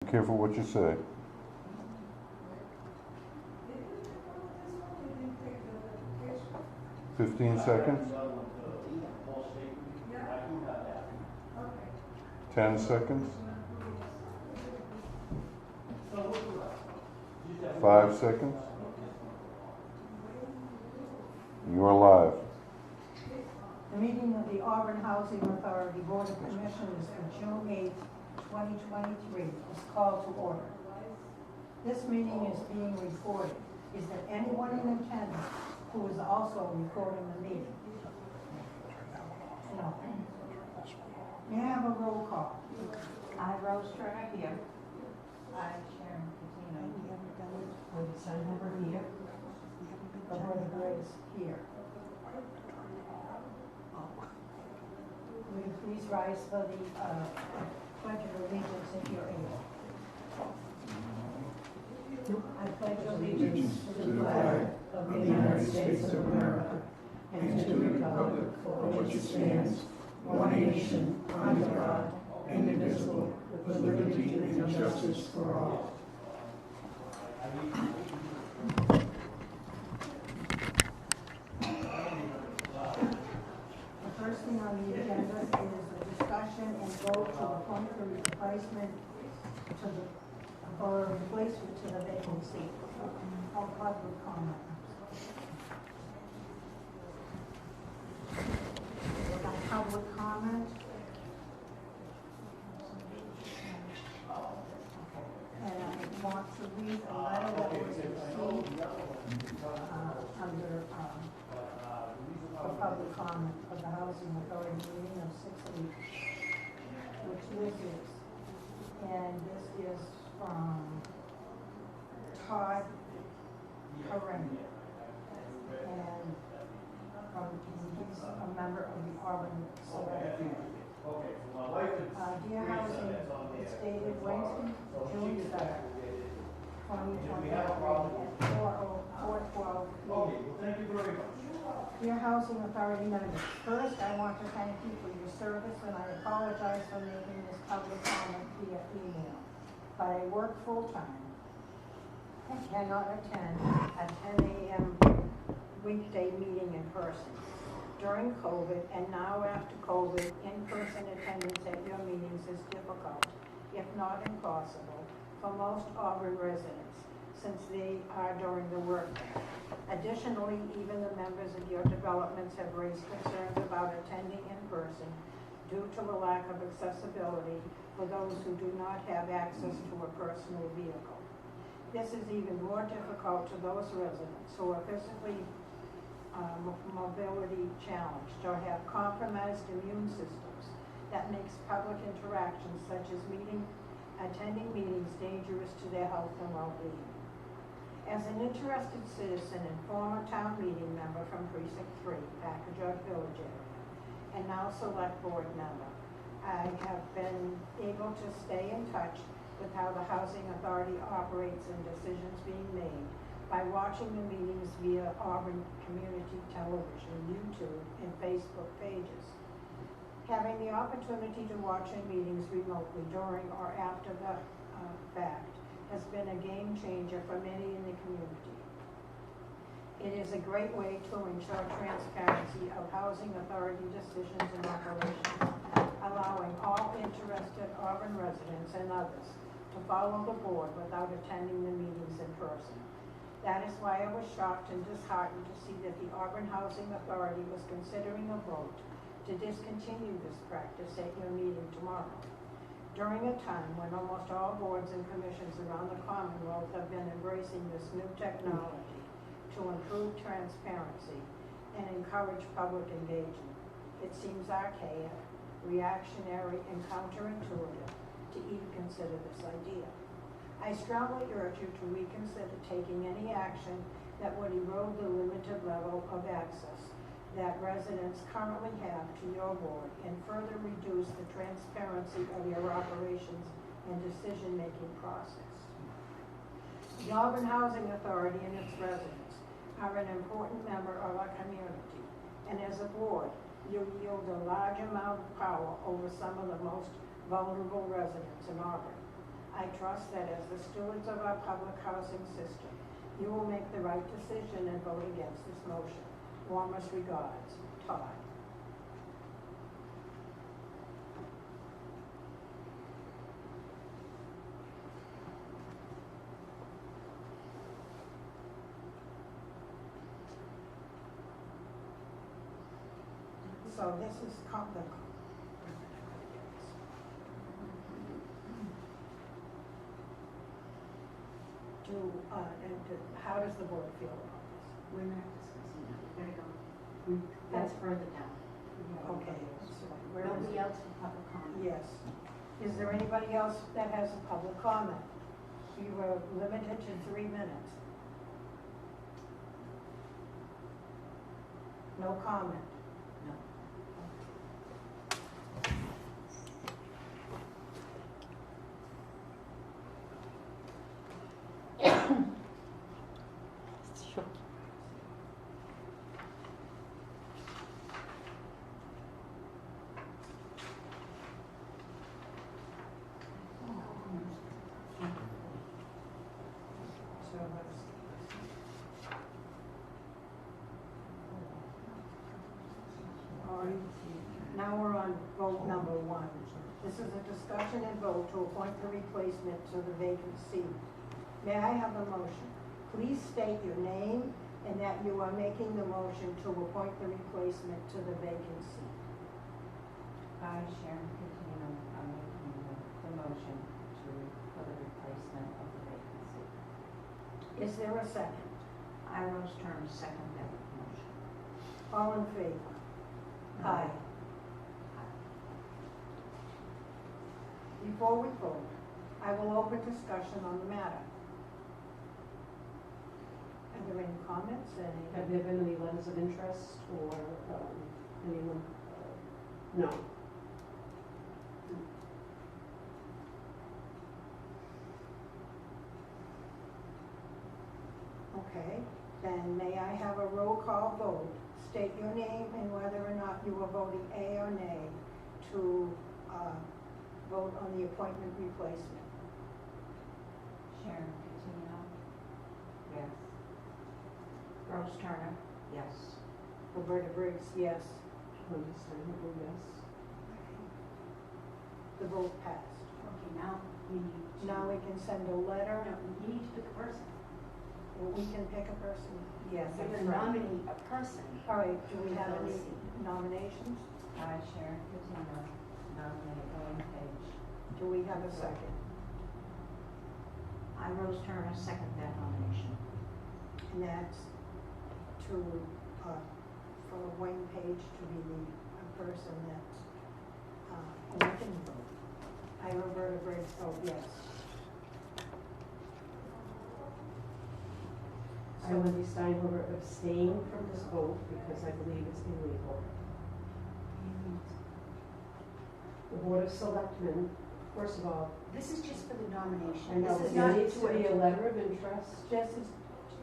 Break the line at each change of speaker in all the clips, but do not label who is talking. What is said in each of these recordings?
Be careful what you say. $15. 10 seconds. 5 seconds. You are live.
The meeting of the Auburn Housing Authority Board of Commissioners for June 8, 2023 is called to order. This meeting is being recorded. Is there anyone in attendance who is also recording the meeting? No. May I have a roll call?
I, Rose Turner, here. I, Sharon Catino, here. With Sunhumber here.
Roberta Grace here. Will you please rise for the Pledge of Allegiance if you're able? I pledge allegiance to the flag of the United States of America and to the republic for which it stands, one nation, under God, indivisible, with liberty and justice for all. The first thing on the agenda is the discussion and vote to appoint the replacement to the vacant seat. All public comment. Public comment. And I want to read a letter that was received under for public comment of the Housing Authority meeting of 6/8, which this is. And this is from Todd Curran. And he's a member of the Auburn Select Committee. Dear Housing, it's dated Wednesday, June 7th, 2023 at 4:12 p.m. Dear Housing Authority members, first I want to thank you for your service, and I apologize for making this public comment via email. But I work full-time and cannot attend a 10 a.m. weekday meeting in person. During COVID and now after COVID, in-person attendance at your meetings is difficult, if not impossible, for most Auburn residents, since they are during the workday. Additionally, even the members of your developments have raised concerns about attending in person due to the lack of accessibility for those who do not have access to a personal vehicle. This is even more difficult to those residents who are physically mobility challenged or have compromised immune systems that makes public interactions such as attending meetings dangerous to their health and well-being. As an interested citizen and former town meeting member from Precinct 3, Packagug Village area, and now Select Board member, I have been able to stay in touch with how the Housing Authority operates and decisions being made by watching the meetings via Auburn Community Television, YouTube, and Facebook pages. Having the opportunity to watch our meetings remotely during or after the fact has been a game changer for many in the community. It is a great way to ensure transparency of Housing Authority decisions and operations, allowing all interested Auburn residents and others to follow the board without attending the meetings in person. That is why I was shocked and disheartened to see that the Auburn Housing Authority was considering a vote to discontinue this practice at your meeting tomorrow. During a time when almost all boards and commissions around the Commonwealth have been embracing this new technology to improve transparency and encourage public engagement, it seems archaic, reactionary, and counterintuitive to even consider this idea. I strongly urge you to reconsider taking any action that would erode the limited level of access that residents currently have to your board and further reduce the transparency of your operations and decision-making process. The Auburn Housing Authority and its residents are an important member of our community, and as a board, you yield a large amount of power over some of the most vulnerable residents in Auburn. I trust that as the stewards of our public housing system, you will make the right decision and vote against this motion. Warmest regards, Todd. So this is the how does the board feel about this?
We're not discussing that, we're gonna go, that's further down.
Okay, so where is
Nobody
it?
else for public comment?
Yes. Is there anybody else that has a public comment? You are limited to 3 minutes. No comment.
No.
So let's. All right. Now we're on vote number 1. This is a discussion and vote to appoint the replacement to the vacant seat. May I have a motion? Please state your name and that you are making the motion to appoint the replacement to the vacant seat.
I, Sharon Catino, I'm making the motion for the replacement of the vacancy.
Is there a second?
I, Rose Turner, second that motion.
All in favor? Aye. Before we vote, I will open discussion on the matter. Are there any comments?
Have there been any letters of interest or anyone? No.
Okay, then may I have a roll call vote? State your name and whether or not you are voting A or nay to vote on the appointment replacement.
Sharon Catino? Yes. Rose Turner? Yes.
Roberta Briggs, yes.
Wendy Steinhardt, yes.
The vote passed.
Okay, now we need to.
Now we can send a letter.
No, you need to pick a person.
We can pick a person. Yes,
You're
that's
gonna
right.
nominate a person.
All right, do we have any
Let's see.
nominations?
I, Sharon Catino, nominate Ellen Page.
Do we have a second?
I, Rose Turner, second that nomination.
And that's to, for Wayne Page to be the person that, we can vote. I, Roberta Briggs, vote yes.
I, Wendy Steinhardt, abstain from this vote because I believe it's illegal. The Board of Selectmen, first of all,
This is just for the nomination.
I know
This is
there
not
needs to be a letter of interest.
This is,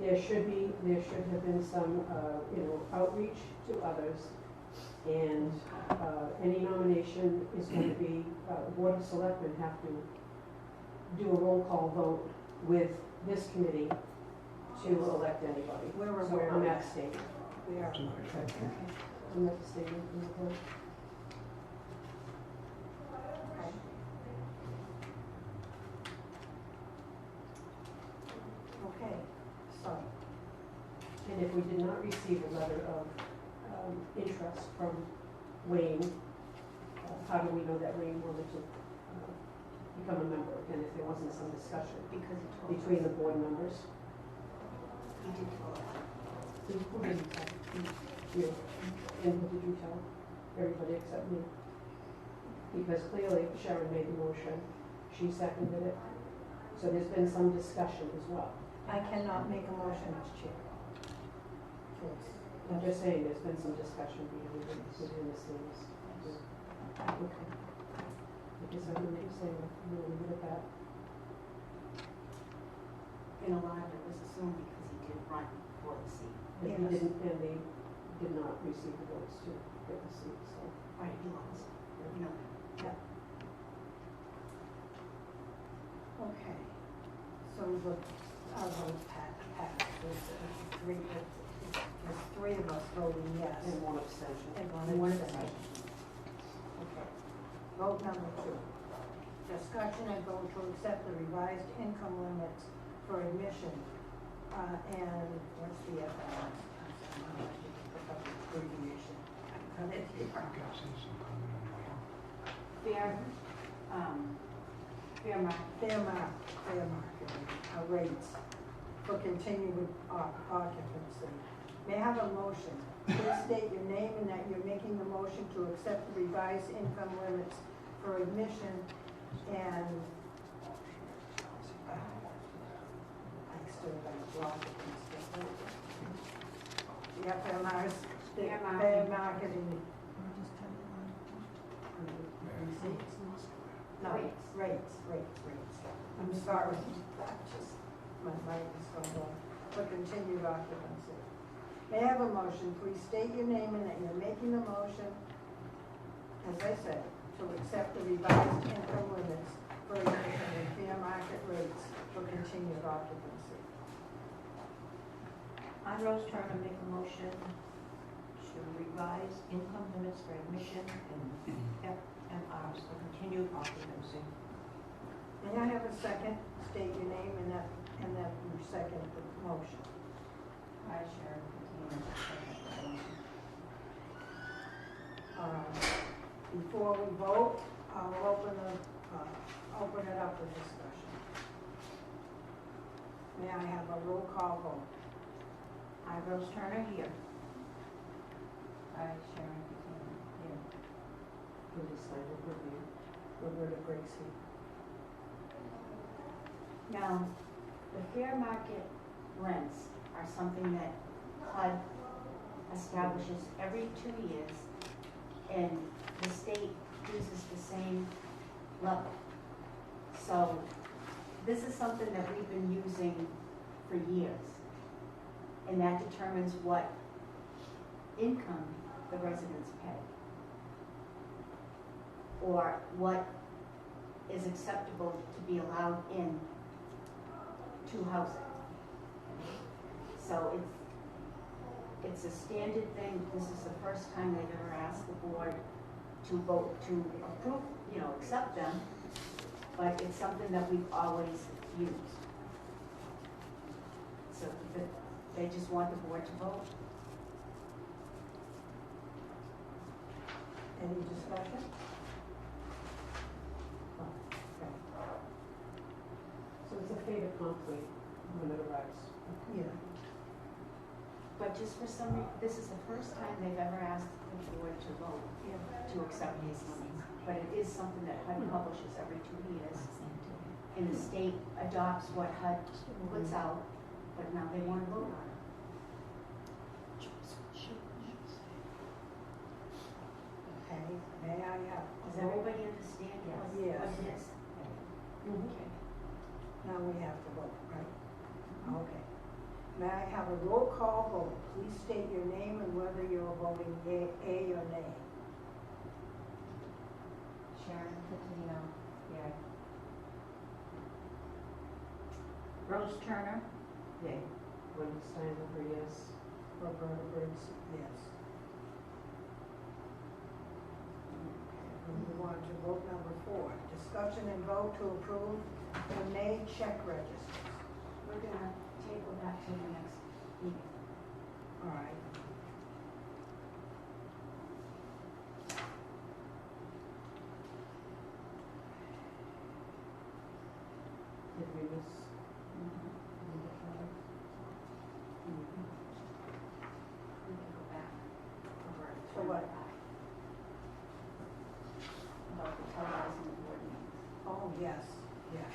There should have been some, outreach to others. And any nomination is going to be, the Board of Selectmen have to do a roll call vote with this committee to elect anybody.
we're
So
aware of
I'm
that.
abstaining.
We are.
I'm abstaining from the vote.
Okay. Okay, so,
And if we did not receive a letter of interest from Wayne, how do we know that Wayne wanted to become a member? And if there wasn't some discussion
Because it told
between the board members?
He did tell us.
Who did you tell? You. And who did you tell? Everybody except me. Because clearly Sharon made the motion, she seconded it. So there's been some discussion as well.
I cannot make a motion as chair.
I'm just saying, there's been some discussion within the scenes. Okay. I guess I heard what you're saying, we'll leave it at that.
In a lot of it was assumed because he did run for the seat.
And
Yes.
he didn't, and they did not receive the votes to get the seat, so.
Right, he was. You know,
Okay, so the, our vote passed, there's three of us voting yes.
And one abstention.
And
And
one
one
abstention. Okay. Vote number 2. Discussion and vote to accept the revised income limits for admission, and what's the FR? Look up the abbreviation. I got it here.
Fair market.
Fair market rates for continued occupancy. May I have a motion? Please state your name and that you're making the motion to accept the revised income limits for admission and I still got a block it and stuff. Yeah, fair marketing. Receipts? No, rates. I'm sorry, my mind is going on. For continued occupancy. May I have a motion? Please state your name and that you're making the motion, as I said, to accept the revised income limits for admission and fair market rates for continued occupancy.
I, Rose Turner, make a motion to revise income limits for admission and FMRs for continued occupancy.
May I have a second? State your name and that you second the motion.
I, Sharon Catino, second the motion.
Before we vote, I'll open it up for discussion. May I have a roll call vote?
I, Rose Turner, here. I, Sharon Catino, here.
Linda Steiner, review.
Roberta Briggs here.
Now, the fair market rents are something that HUD establishes every 2 years, and the state uses the same level. So, this is something that we've been using for years, and that determines what income the residents pay, or what is acceptable to be allowed in to housing. So it's a standard thing. This is the first time they've ever asked the board to vote to approve, accept them, but it's something that we've always used. So they just want the board to vote.
Any discussion?
So it's a fait accompli when it arrives.
Yeah.
But just for some reason, this is the first time they've ever asked the board to vote to accept these limits. But it is something that HUD publishes every 2 years. And the state adopts what HUD puts out, but now they want to vote on it.
Okay, may I have?
Does everybody understand what
Yes.
it is? Okay.
Now we have to vote, right? Okay. May I have a roll call vote? Please state your name and whether you're voting yea or nay.
Sharon Catino, here.
Rose Turner?
Yay. Linda Steiner, yes.
Roberta Briggs, yes. We move on to vote number 4. Discussion and vote to approve the May check registers.
We're gonna table that till the next meeting.
All right.
Did we miss Linda Steiner?
We can go back over it.
So what?
About the televising the board meetings.
Oh, yes, yes.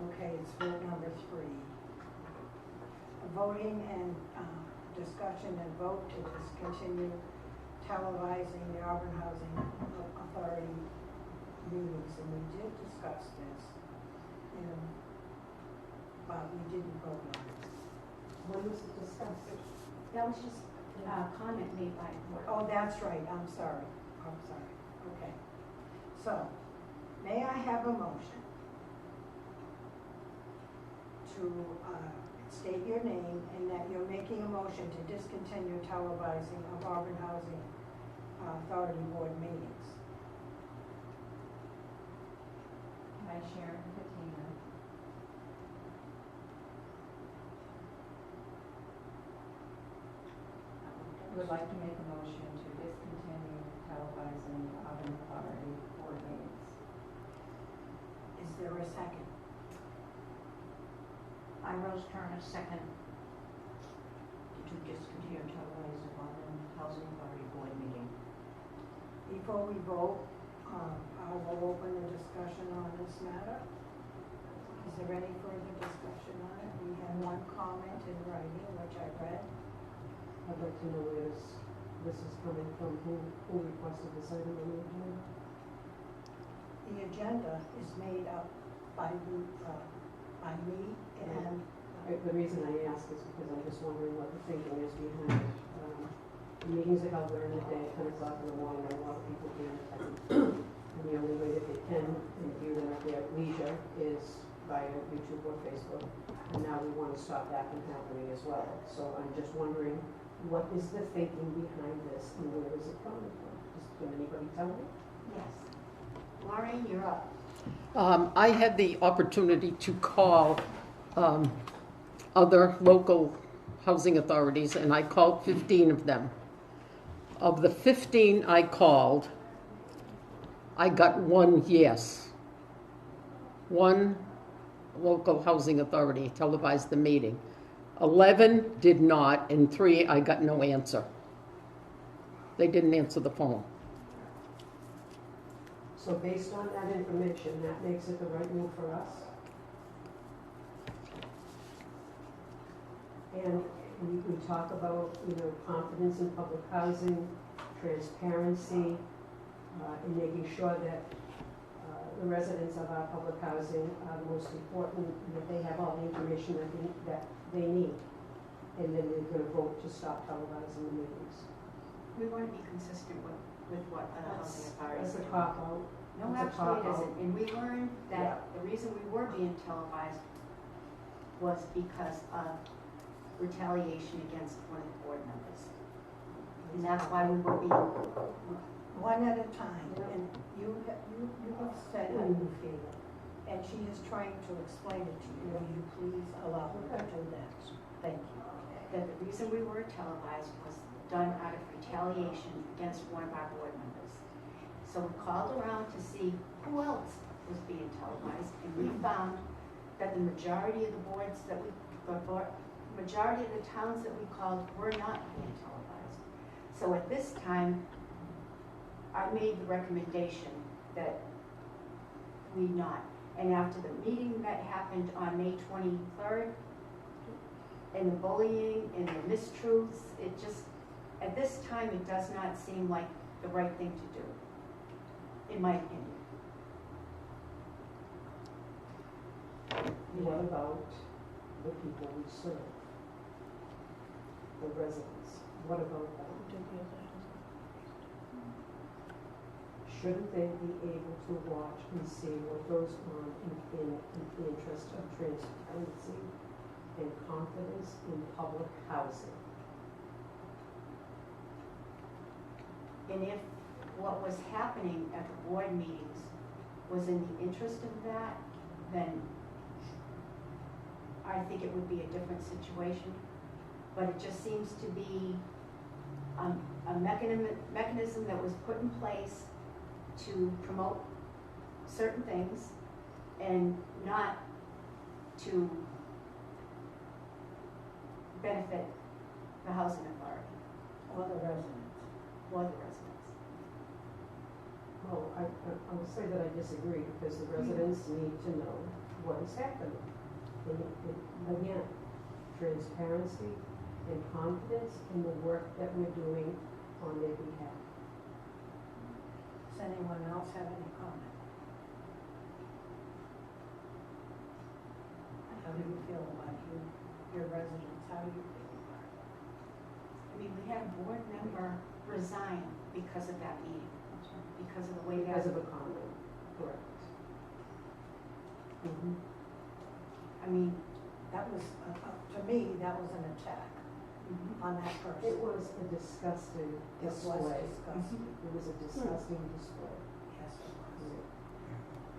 Okay, it's vote number 3. Voting and discussion and vote to discontinue televising the Auburn Housing Authority meetings, and we did discuss this, but we didn't vote on it.
When was it discussed?
That was just a comment made by the board.
Oh, that's right, I'm sorry, okay. So, may I have a motion to state your name and that you're making a motion to discontinue televising of Auburn Housing Authority Board meetings?
Hi, Sharon Katina. I would like to make a motion to discontinue televising Auburn Authority board meetings.
Is there a second?
I, Rose Turner, second to discontinue televising Auburn Housing Authority Board meeting.
Before we vote, I will open the discussion on this matter. Is there any further discussion on it? We had one comment in writing, which I read.
I'd like to know where this is coming from, who requested this item on the agenda?
The agenda is made up by me and,
The reason I ask is because I'm just wondering what the thinking is behind it. The meetings are held during the day, 10 o'clock in the morning, and a lot of people can't attend. And the only way that they can view them at their leisure is via YouTube or Facebook. And now we want to stop that from happening as well. So I'm just wondering, what is the thinking behind this and where is it coming from? Can anybody tell me?
Yes. Maureen, you're up.
I had the opportunity to call other local housing authorities, and I called 15 of them. Of the 15 I called, I got one yes. One local housing authority televised the meeting. 11 did not, and 3 I got no answer. They didn't answer the phone.
So based on that information, that makes it the right move for us? And we talk about, confidence in public housing, transparency, and making sure that the residents of our public housing are the most important, and that they have all the information that they need. And then they're going to vote to stop televising the meetings.
We want to be consistent with what other housing authorities
That's a
do.
cop-out.
No,
That's a
actually it
cop-out.
isn't. And we learned that the reason we were being televised was because of retaliation against one of the board members. And that's why we were being,
one at a time, and you have said how you feel, and she is trying to explain it to you. Will you please allow her to do that? Thank you.
that the reason we were televised was done out of retaliation against one of our board members. So we called around to see who else was being televised, and we found that the majority of the boards that majority of the towns that we called were not being televised. So at this time, I made the recommendation that we not. And after the meeting that happened on May 23rd, and the bullying and the mistruths, it just, at this time, it does not seem like the right thing to do, in my opinion.
What about the people we serve? The residents, what about them? Shouldn't they be able to watch and see what goes on in the interest of transparency and confidence in public housing?
And if what was happening at the board meetings was in the interest of that, then I think it would be a different situation. But it just seems to be a mechanism that was put in place to promote certain things and not to benefit the housing authority
Or the residents.
or the residents.
Well, I will say that I disagree, because the residents need to know what is happening. And again, transparency and confidence in the work that we're doing on their behalf.
Does anyone else have any comment? How do you feel about your residents? How do you feel about it?
I mean, we had a board member resign because of that meeting, because of the way that.
Because of a comment, correct. Mhm.
I mean,
That was, to me, that was an attack on that
It
person.
was a disgusting
It was
display.
disgusting.
It was a disgusting display.
Yes, it was.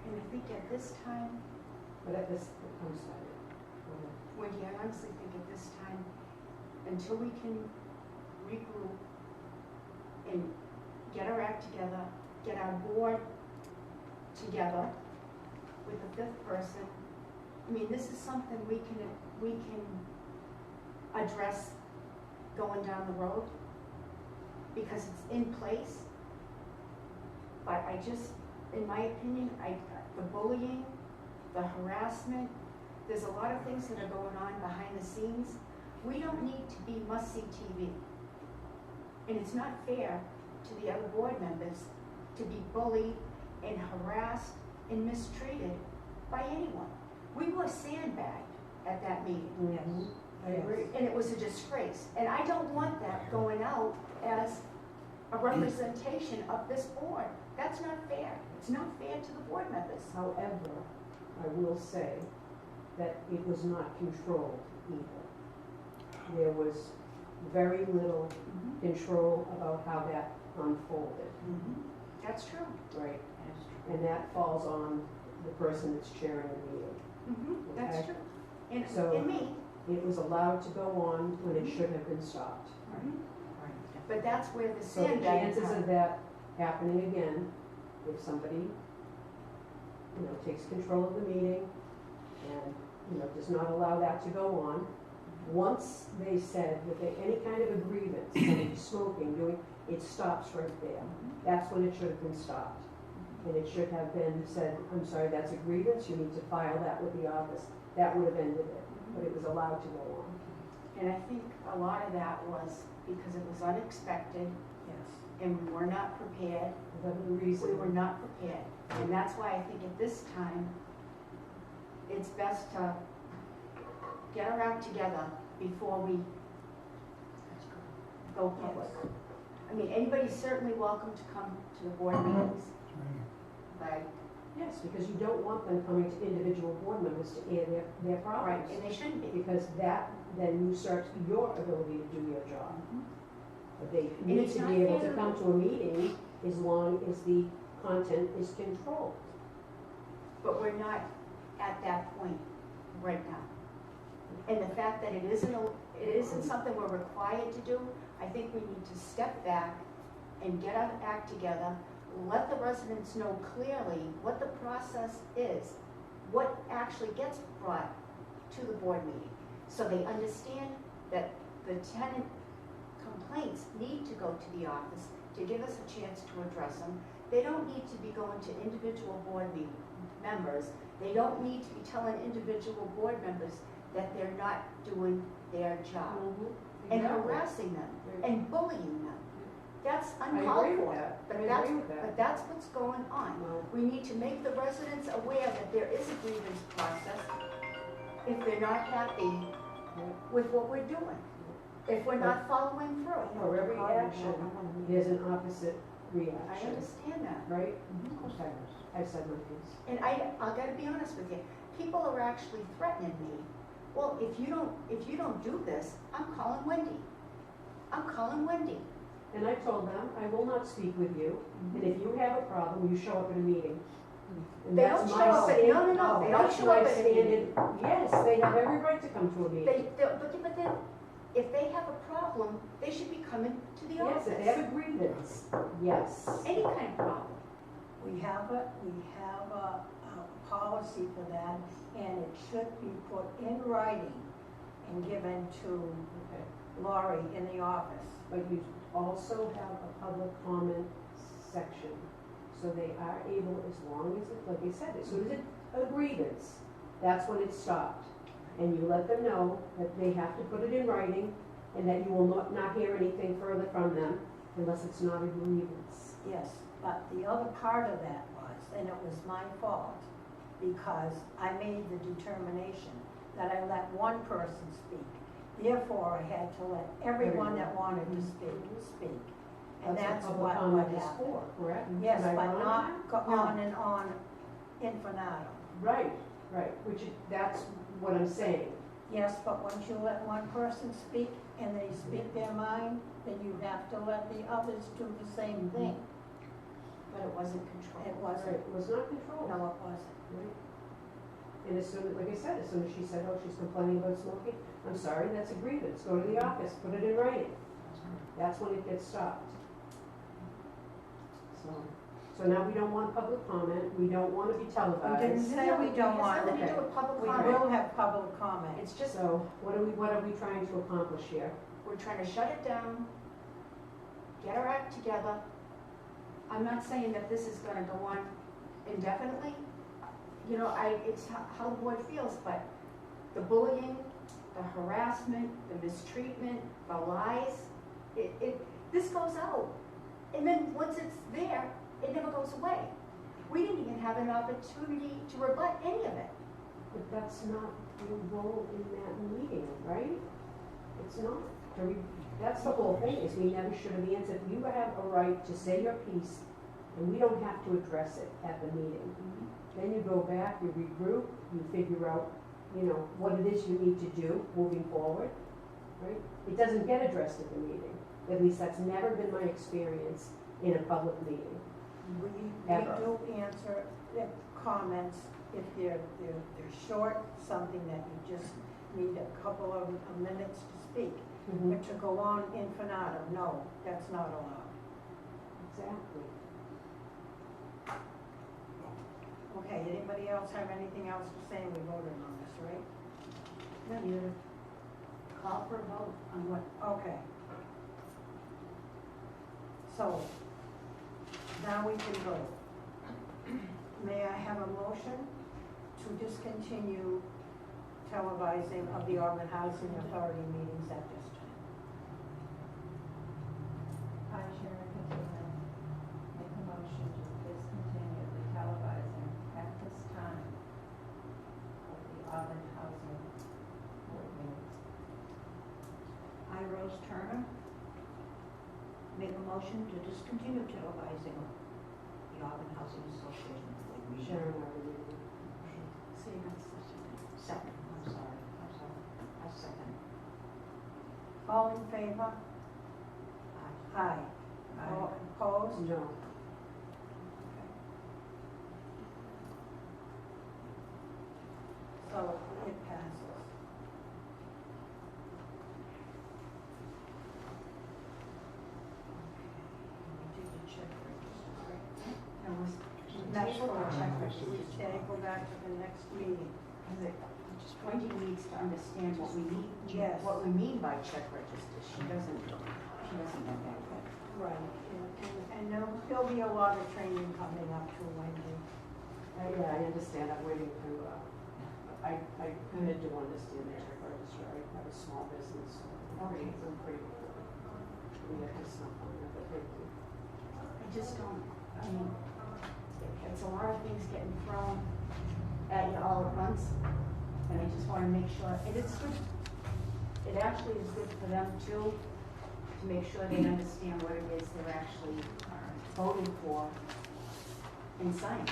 and I think at this time,
But at this, I'm sorry. Go ahead.
Wendy, I honestly think at this time, until we can regroup and get our act together, get our board together with the fifth person, I mean, this is something we can address going down the road because it's in place. But I just, in my opinion, the bullying, the harassment, there's a lot of things that are going on behind the scenes. We don't need to be must-see TV. And it's not fair to the other board members to be bullied and harassed and mistreated by anyone. We were sandbagged at that meeting.
Mhm. I agree.
And it was a disgrace. And I don't want that going out as a representation of this board. That's not fair. It's not fair to the board members.
However, I will say that it was not controlled either. There was very little control about how that unfolded,
That's true.
right? And that falls on the person that's chairing the meeting.
That's
Okay.
true. And,
So-
and me,
It was allowed to go on when it should have been stopped.
but that's where the
So the
sandbagging
chances of
comes.
that happening again, if somebody, takes control of the meeting and, does not allow that to go on, once they said that any kind of a grievance, somebody smoking, it stops right there. That's when it should have been stopped. And it should have been said, I'm sorry, that's a grievance, you need to file that with the office. That would have ended it, but it was allowed to go on.
And I think a lot of that was because it was unexpected
Yes.
and we were not prepared.
Whatever the reason.
We were not prepared. And that's why I think at this time, it's best to get our act together before we go public. I mean, anybody's certainly welcome to come to the board meetings. But,
Yes, because you don't want them coming to individual board members to air their
right,
problems.
and they shouldn't be.
Because that then usurps your ability to do your job. But they need
it's
to
not
be able
fair
to
to-
come to a meeting as long as the content is controlled.
But we're not at that point right now. And the fact that it isn't something we're required to do, I think we need to step back and get our act together, let the residents know clearly what the process is, what actually gets brought to the board meeting, so they understand that the tenant complaints need to go to the office to give us a chance to address them. They don't need to be going to individual board members. They don't need to be telling individual board members that they're not doing their job and
Exactly.
harassing them and bullying them. That's
I
uncalled
agree with
for.
that. I
But that's,
agree with that.
but that's what's going on.
Well,
We need to make the residents aware that there is a grievance process if they're not happy with what we're doing, if we're not following through.
For every action, there's an opposite
I
reaction,
understand that.
right? Okay, I've said my piece.
And I gotta be honest with you, people are actually threatening me. Well, if you don't do this, I'm calling Wendy. I'm calling Wendy.
And I told them, I will not speak with you, and if you have a problem, you show up at a meeting. And
They
that's
don't
my
show up at-
stand-
no, they don't
that's
show
my
up at a
standard. Yes, they have every right to come to a meeting.
But then, if they have a problem, they should be coming to the
Yes, if they have
office.
a grievance, yes.
Any kind of problem.
We have a policy for that, and it should be put in writing and given to
Okay.
Laurie in the office.
But you also have a public comment section, so they are able, as long as, like I said, as soon as it's a grievance, that's when it stopped. And you let them know that they have to put it in writing, and that you will not hear anything further from them unless it's not a grievance.
Yes, but the other part of that was, and it was my fault, because I made the determination that I let one person speak. Therefore, I had to let everyone that wanted to speak. And that's what
comment is
happened.
for, correct?
Yes,
Am I
but
wrong?
not go
No.
on and on infinitum.
Right, that's what I'm saying.
Yes, but once you let one person speak and they speak their mind, then you have to let the others do the same thing.
But it wasn't controlled.
It
Right,
wasn't,
it was not controlled.
no, it wasn't.
Right. And as soon, like I said, as soon as she said, oh, she's complaining about smoking, I'm sorry, that's a grievance, go to the office, put it in writing. That's when it gets stopped. So now we don't want public comment, we don't want to be
We
televised.
didn't say we don't want
It has nothing to
Okay.
do with public
We
comment.
will have public comment.
It's just,
So what are we trying to accomplish here?
we're trying to shut it down, get our act together. I'm not saying that this is gonna go on indefinitely. You know, it's how the board feels, but the bullying, the harassment, the mistreatment, the lies, this goes out. And then once it's there, it never goes away. We didn't even have an opportunity to rebut any of it.
But that's not your role in that meeting, right? It's not. That's the whole thing, is we never should have answered. You have a right to say your piece, and we don't have to address it at the meeting. Then you go back, you regroup, you figure out, what it is you need to do moving forward, right? It doesn't get addressed at the meeting. At least that's never been my experience in a public meeting.
We
Ever.
do answer the comments if they're short, something that you just need a couple of minutes to speak. But to go on infinitum, no, that's not allowed.
Exactly.
Okay, anybody else have anything else to say? We voted on this, right?
No, you call for a vote on what,
Okay. So, now we can vote. May I have a motion to discontinue televising of the Auburn Housing Authority meetings at this time?
I, Sharon Katina, make a motion to discontinue the televising at this time of the Auburn Housing Board meetings.
I, Rose Turner, make a motion to discontinue televising of the Auburn Housing Association Board meeting.
Sharon already did.
See, that's such a thing.
Second, I'm sorry, I second.
All in favor?
Aye.
Aye. All opposed?
No.
So it passes. We did the check register, right?
and was,
That's for
table
a
the
check
check
register. We table that to the next meeting.
Wendy needs to understand what we need,
Yes.
what we mean by check register. She doesn't know that yet.
Right, and there'll be a lot of training coming up to Wendy.
Yeah, I understand, I'm waiting to, I kind of do understand the check register, I have a small business, so I'm pretty, that's not fun, but thank you.
I just don't, I mean, it's a lot of things getting thrown at you all at once, and I just wanna make sure, and it's good, it actually is good for them too, to make sure they understand what it is they're actually voting for and signing.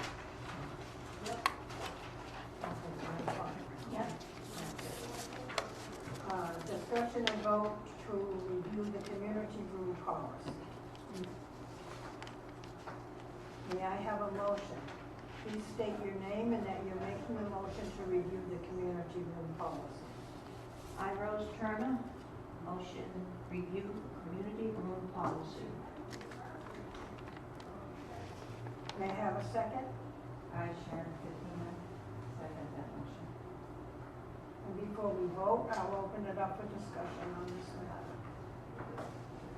Yep.
Discussion and vote to review the community room policy. May I have a motion? Please state your name and that you're making a motion to review the community room policy.
I, Rose Turner, motion review community room policy.
May I have a second?
I, Sharon Katina, second that motion.
And before we vote, I'll open it up for discussion on this matter.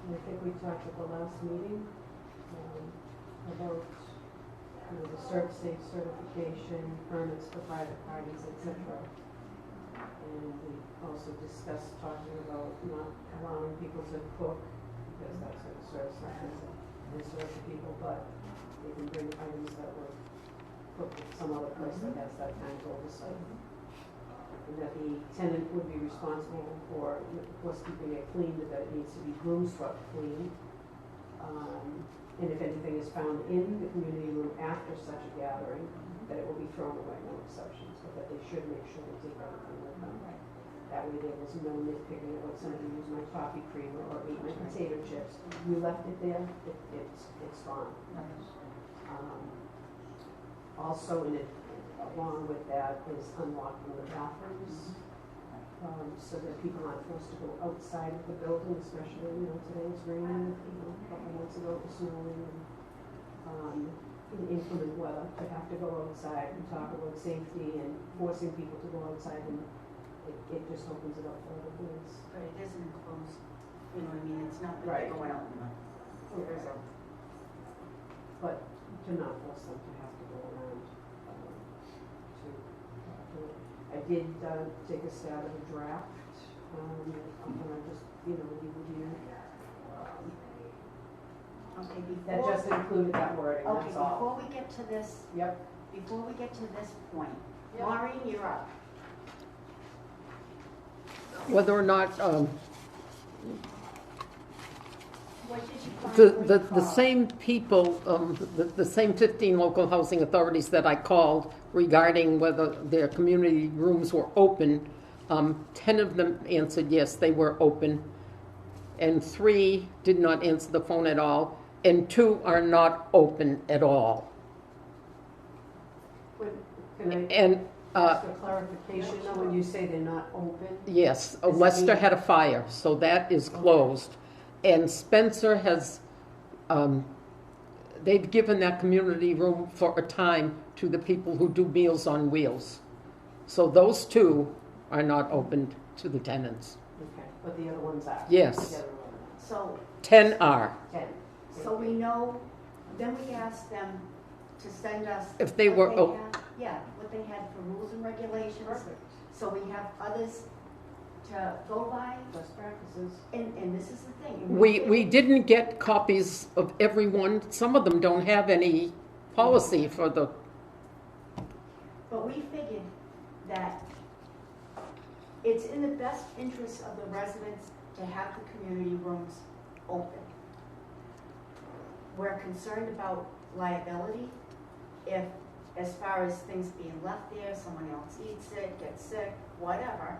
And I think we talked at the last meeting, about, the safe certification, permits for private parties, etc. And we also discussed talking about not allowing people to cook, because that's going to serve something and serve the people, but they can bring items that were cooked at some other place that has that kind of oversight. And that the tenant would be responsible for, of course, keeping it clean, but that it needs to be broom swept clean. And if anything is found in the community room after such a gathering, that it will be thrown away, no exceptions, but that they should make sure they take everything with them. That way there was no nitpicking about somebody used my coffee creamer or ate my potato chips. You left it there, it's gone. Also, along with that is unlocking the bathrooms, so that people aren't forced to go outside of the building, especially, today it's raining, a couple months ago it was snowing, and in inclement weather, to have to go outside and talk about safety and forcing people to go outside, and it just opens it up for other things.
But it isn't enclosed, you know what I mean, it's not like
Right.
they're going out in the mud. There is a,
But to not force them to have to go around to do it. I did take a stab at a draft, I'm gonna just, leave with you.
okay,
That
before,
just included that wording,
okay,
that's all.
before we get to this,
Yep.
before we get to this point,
Yep.
Maureen, you're up.
Whether or not,
What did you find
the,
when
the,
you
the
called?
same people, the same 15 local housing authorities that I called regarding whether their community rooms were open, 10 of them answered yes, they were open, and 3 did not answer the phone at all, and 2 are not open at all.
Can I
And,
ask a clarification, though, when you say they're not open?
yes,
Does that
Lester
mean-
had a fire, so that is closed. And Spencer has, they've given that community room for a time to the people who do Meals on Wheels. So those 2 are not open to the tenants.
Okay, but the other ones are?
Yes.
The other ones
So,
10 are.
are. 10.
so we know, then we asked them to send us.
If they
what
were
they
o-
had- Yeah, what they had for rules and regulations.
Perfect.
So we have others to go by,
Best practices.
and this is the thing.
We didn't get copies of everyone. Some of them don't have any policy for the,
But we figured that it's in the best interest of the residents to have the community rooms open. We're concerned about liability, if, as far as things being left there, someone else eats it, gets sick, whatever.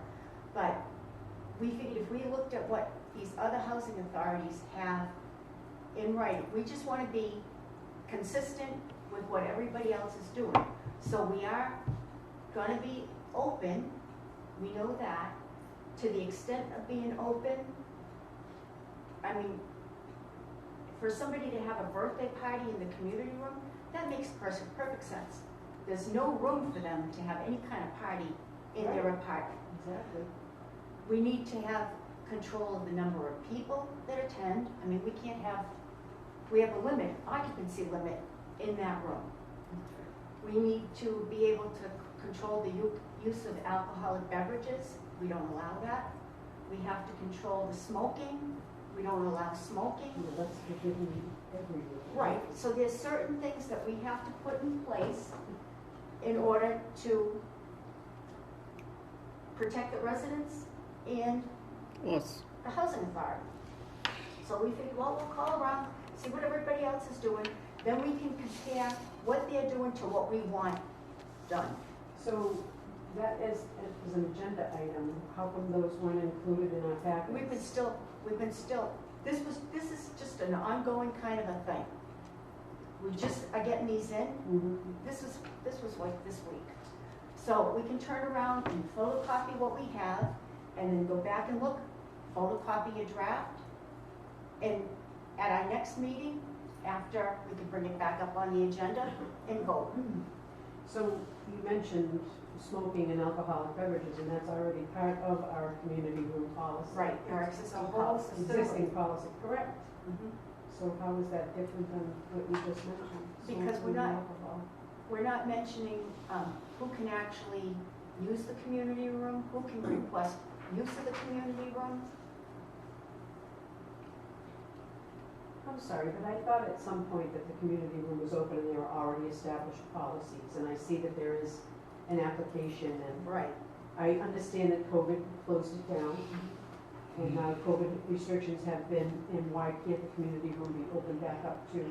But we figured if we looked at what these other housing authorities have in writing, we just want to be consistent with what everybody else is doing. So we are gonna be open, we know that. To the extent of being open, I mean, for somebody to have a birthday party in the community room, that makes perfect sense. There's no room for them to have any kind of party in their apartment.
Exactly.
We need to have control of the number of people that attend. I mean, we have a limit, occupancy limit in that room. We need to be able to control the use of alcoholic beverages. We don't allow that. We have to control the smoking. We don't allow smoking.
That's forbidden everywhere.
Right, so there's certain things that we have to put in place in order to protect the residents and
yes.
the housing authority. So we think, well, we'll call around, see what everybody else is doing, then we can compare what they're doing to what we want done.
So that is an agenda item, how come those weren't included in our package?
We've been still, this is just an ongoing kind of a thing. We just are getting these in.
Mhm.
This was like this week. So we can turn around and photocopy what we have, and then go back and look, photocopy a draft, and at our next meeting, after, we can bring it back up on the agenda and vote.
So you mentioned smoking and alcoholic beverages, and that's already part of our community room policy.
Right, our existing
A whole
policy.
Existing policy, correct.
Mhm.
So how is that different than what you just mentioned?
Because we're
Smoking and
not-
alcohol?
We're not mentioning who can actually use the community room? Who can request use of the community room?
I'm sorry, but I thought at some point that the community room was open and there were already established policies, and I see that there is an application, and
Right.
I understand that COVID closed it down, and now COVID restrictions have been, and why can't the community room be opened back up to,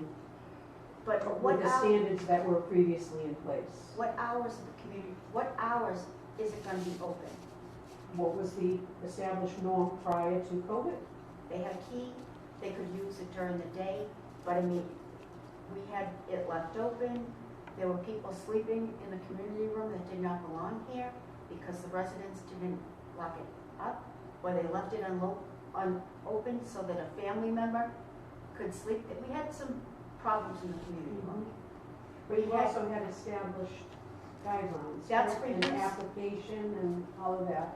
But
with the standards that were previously in place?
what hours of the community, what hours is it gonna be open?
What was the established norm prior to COVID?
They had a key, they could use it during the day, but I mean, we had it left open. There were people sleeping in the community room that did not belong here because the residents didn't lock it up, or they left it unopened so that a family member could sleep. We had some problems in the community room.
But you also had established guidelines.
That's
correct?
for
And
use.
application and all of that.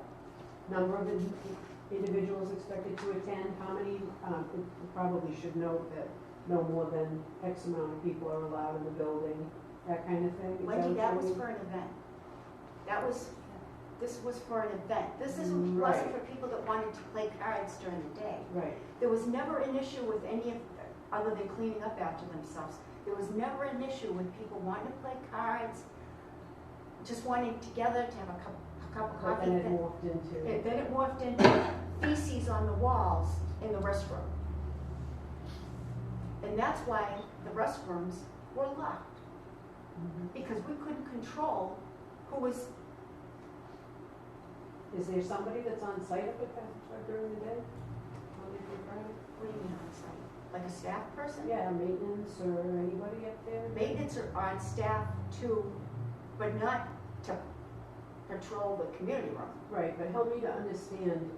Number of individuals expected to attend, how many, you probably should note that no more than X amount of people are allowed in the building, that kind of thing. Is
Wendy,
what
that
you
was
mean?
for an event. This was for an event. This wasn't
Right.
for people that wanted to play cards during the day.
Right,
There was never an issue with any of, other than cleaning up after themselves. There was never an issue with people wanting to play cards, just wanting together to have a cup of
but
coffee.
then it morphed into,
And then it morphed into feces on the walls in the restroom. And that's why the restrooms were locked, because we couldn't control who was,
is there somebody that's on site up at that during the day? Monday through Friday?
what do you mean on site? Like a staff person?
Yeah, maintenance or anybody up there?
Maintenance are on staff too, but not to patrol the community room.
Right, but help me to understand,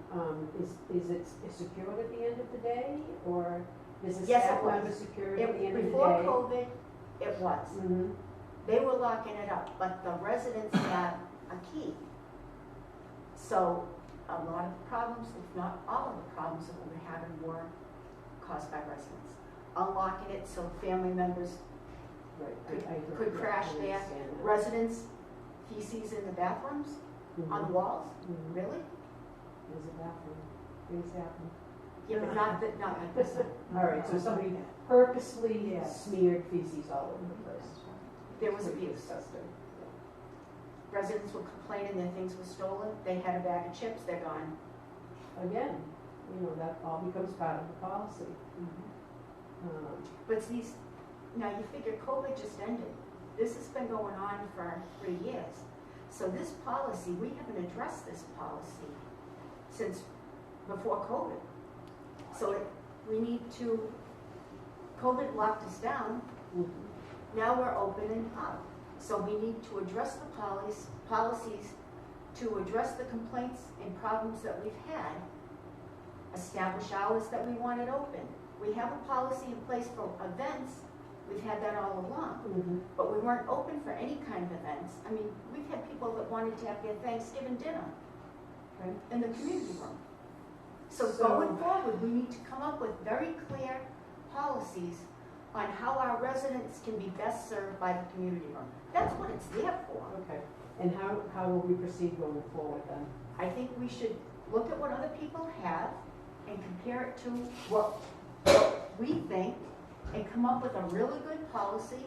is it secured at the end of the day, or is the
Yes, it
staff
was.
member secured at the end of the day?
Before COVID, it was.
Mhm.
They were locking it up, but the residents had a key. So a lot of the problems, if not all of the problems that we were having were caused by residents. Unlocking it so family members,
Right,
could
yeah,
crash
I
there.
understand that.
residents feces in the bathrooms, on the
Mhm.
walls,
Mhm.
really?
There's a bathroom, things happen.
Yeah, but not like this.
All right, so somebody purposely smeared feces all over the place.
There was
Pretty
abuse.
disgusting.
Residents were complaining their things were stolen. They had a bag of chips, they're gone.
Again, that all becomes part of the policy.
But these, now you figure COVID just ended. This has been going on for 3 years. So this policy, we haven't addressed this policy since before COVID. So we need to, COVID locked us down,
Mhm.
now we're opening up. So we need to address the policies to address the complaints and problems that we've had. Establish hours that we want it open. We have a policy in place for events. We've had that all along.
Mhm.
But we weren't open for any kind of events. I mean, we've had people that wanted to have their Thanksgiving dinner
Okay.
in the community room. So
So-
going forward, we need to come up with very clear policies on how our residents can be best served by the community room. That's what it's there for.
Okay, and how will we proceed going forward then?
I think we should look at what other people have and compare it to what we think and come up with a really good policy.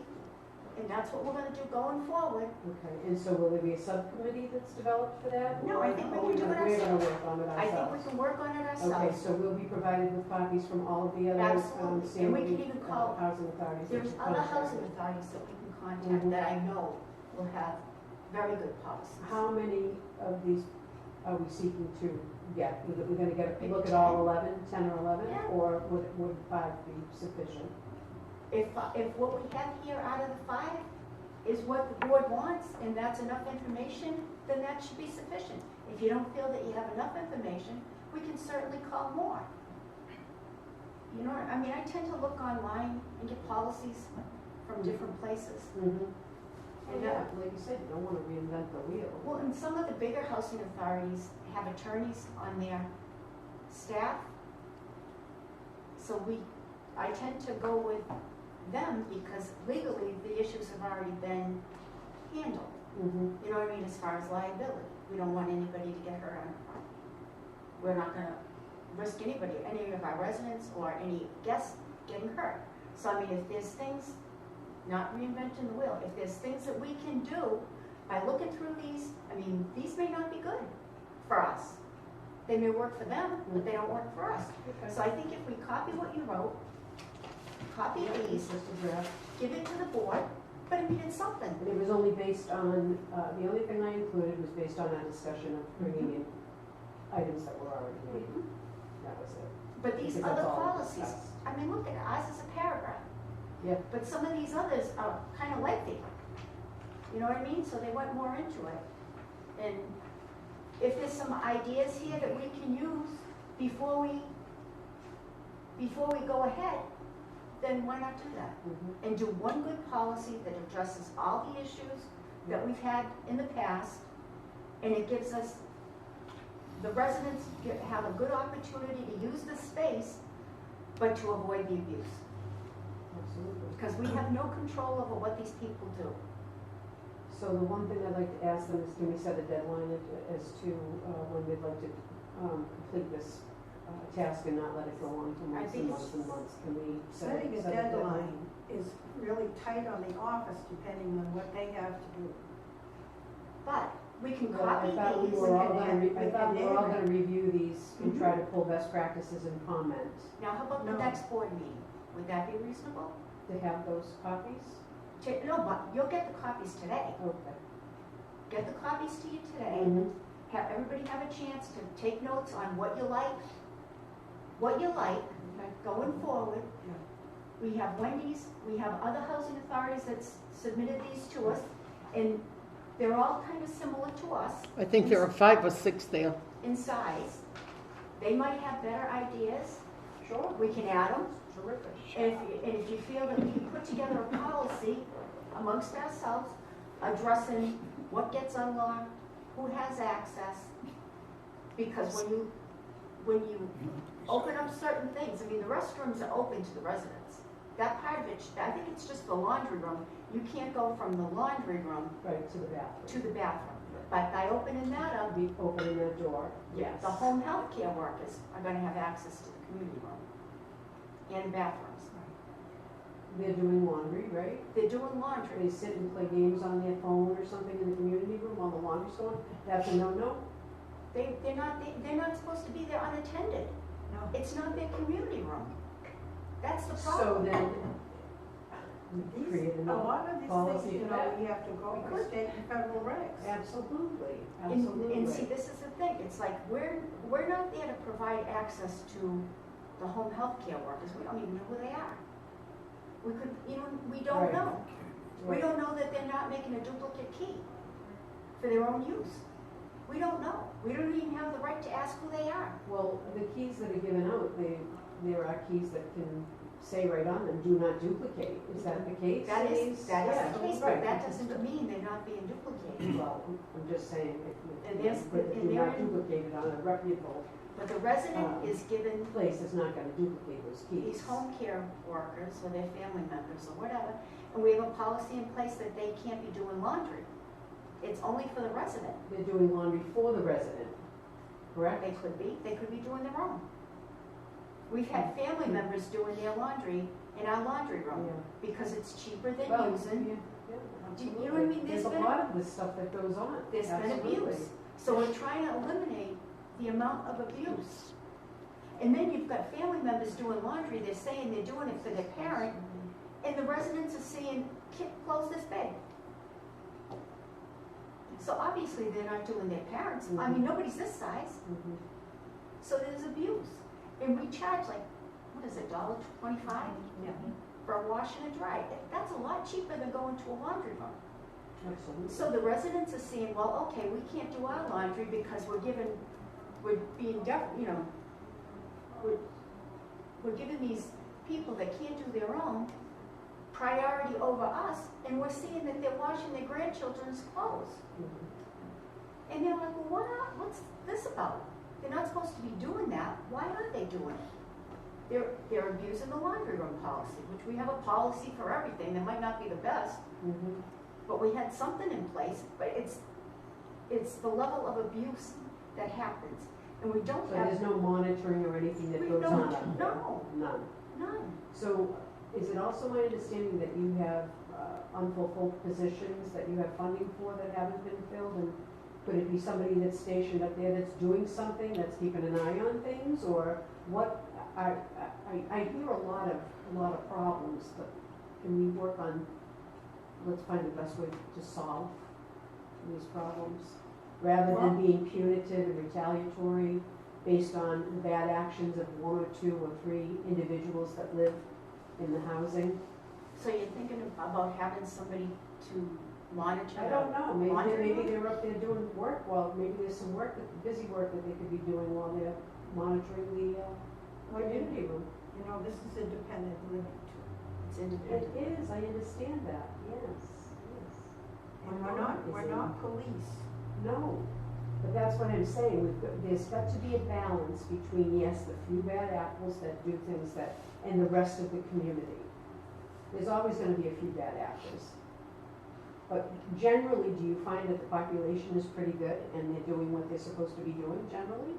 And that's what we're gonna do going forward.
Okay, and so will there be a subcommittee that's developed for that?
No, I think we
Or
can do it
We're gonna
ourselves.
work on it
I think we
ourselves?
can work on it
Okay,
ourselves.
so we'll be provided with copies from all of the other,
Absolutely. And we
standing,
can even call-
housing authorities. that
There's
you've
other housing
contacted.
authorities that we can contact that I know will have very good policies.
How many of these are we seeking to get? We're gonna get,
Maybe
look at all
10.
11, 10 or 11?
Yeah.
Or would 5 be sufficient?
If what we have here out of the 5 is what the board wants, and that's enough information, then that should be sufficient. If you don't feel that you have enough information, we can certainly call more. You know, I mean, I tend to look online and get policies from different places.
Mm-hmm.
And
Yeah, like you said, you don't wanna reinvent the wheel.
Well, and some of the bigger housing authorities have attorneys on their staff. So I tend to go with them because legally the issues have already been handled.
Mm-hmm.
You know what I mean, as far as liability. We don't want anybody to get hurt on our property. We're not gonna risk anybody, any of our residents or any guests getting hurt. So I mean, if there's things, not reinventing the wheel, if there's things that we can do by looking through these, I mean, these may not be good for us. They may work for them, but they don't work for us. So I think if we copy what you wrote, copy these,
Just a draft.
give it to the board, but I mean, it's something.
And it was only based on, the only thing I included was based on our discussion of bringing in items that were already made. That was it.
But these
Because
other
that's all
policies,
discussed.
I mean, look at it, ours is a paragraph.
Yeah.
But some of these others are kind of lengthy. You know what I mean? So they went more into it. And if there's some ideas here that we can use before we go ahead, then why not do that?
Mhm.
And do one good policy that addresses all the issues that we've had in the past, and it gives us, the residents have a good opportunity to use the space, but to avoid the abuse.
Absolutely.
Because we have no control over what these people do.
So the one thing I'd like to ask them is, can we set a deadline as to when we'd like to complete this task and not let it go on for months and
think
months and months? Can we
Setting a
set
deadline is really tight on the office depending on what they have to do.
But we can
Well,
copy
I thought we
these.
were all
We can
gonna,
add-
I
we
thought
can
we were all
add-
gonna review these and try to pull best practices and comment,
Now, how about the
No.
next board meeting? Would that be reasonable?
to have those copies?
No, but you'll get the copies today.
Okay.
Get the copies to you today.
Mhm.
Have everybody have a chance to take notes on what you like,
Okay.
going forward.
Yeah.
We have Wendy's, we have other housing authorities that submitted these to us, and they're all kind of similar to us
I think there are 5 or 6 there.
in size. They might have better ideas.
Sure.
We can add them.
Terrific.
And if you feel that we can put together a policy amongst ourselves addressing what gets unlocked, who has access, because when you open up certain things, I mean, the restrooms are open to the residents. That part of it, I think it's just the laundry room. You can't go from the laundry room
Right, to the bathroom.
to the bathroom. But by opening that up,
Be opening that door, yes.
the home health care workers are gonna have access to the community room and bathrooms.
They're doing laundry, right?
They're doing laundry.
They sit and play games on their phone or something in the community room while the laundry's going, that's a no-no?
They're not supposed to be there unattended.
No.
It's not their community room. That's the
So
problem.
then, we create
A
another
lot of these
policy
things,
for that?
we have to go
We
by
could.
state and federal regs.
Absolutely,
And
absolutely.
see, this is the thing, it's like, we're not there to provide access to the home health care workers. We don't even know who they are. We could, we don't
Right.
know. We
Right.
don't know that they're not making a duplicate key for their own use. We don't know. We don't even have the right to ask who they are.
Well, the keys that are given out, there are keys that can say right on them, do not duplicate. Is that the case?
That is
Yeah,
the case, but
right.
that doesn't mean they're not being duplicated.
Well, I'm just saying,
And
if
there's-
you put the
and
do
they're
not
in-
duplicate it on a reputable
But the resident is given
place, it's not gonna duplicate those keys.
these home care workers or their family members or whatever, and we have a policy in place that they can't be doing laundry. It's only for the resident.
They're doing laundry for the resident, correct?
They could be doing their own. We've had family members doing their laundry in our laundry room
Yeah.
because it's cheaper than
Well,
using.
yeah,
Do you know
absolutely.
what I mean?
There's a
There's been-
lot of this stuff that goes on.
There's been
Absolutely.
abuse. So we're trying to eliminate the amount of abuse. And then you've got family members doing laundry, they're saying they're doing it for their parent, and the residents are saying, close this bed. So obviously they're not doing their parents. I mean, nobody's this size,
Mhm.
so there's abuse. And we charge like, what is it, $1.25
Yeah,
for a wash and a dry? That's a lot cheaper than going to a laundry room.
absolutely.
So the residents are saying, well, okay, we can't do our laundry because we're being we're giving these people that can't do their own priority over us, and we're seeing that they're washing their grandchildren's clothes.
Mhm.
And they're like, well, what's this about? They're not supposed to be doing that. Why are they doing it? They're abusing the laundry room policy, which we have a policy for everything. That might not be the best,
Mhm.
but we had something in place, but it's it's the level of abuse that happens. And we don't
So
have.
there's no monitoring or anything that
We
goes
don't-
on up there?
no.
None.
None.
So is it also my understanding that you have unfulfilled positions that you have funding for that haven't been filled? And could it be somebody that's stationed up there that's doing something, that's keeping an eye on things, or what? I hear a lot of problems, but can we work on, let's find the best way to solve these problems? Rather than being punitive and retaliatory based on the bad actions of one or two or three individuals that live in the housing.
So you're thinking about having somebody to monitor?
I don't know,
Laundry
maybe
room?
they're up there doing work, well, maybe there's some work, busy work that they could be doing while they're monitoring the community room.
You know, this is independent living too.
It's
It
independent.
is, I understand that, yes.
And we're not police.
No, but that's what I'm saying, there's got to be a balance between, yes, the few bad apples that do things that, and the rest of the community. There's always gonna be a few bad apples. But generally, do you find that the population is pretty good and they're doing what they're supposed to be doing generally?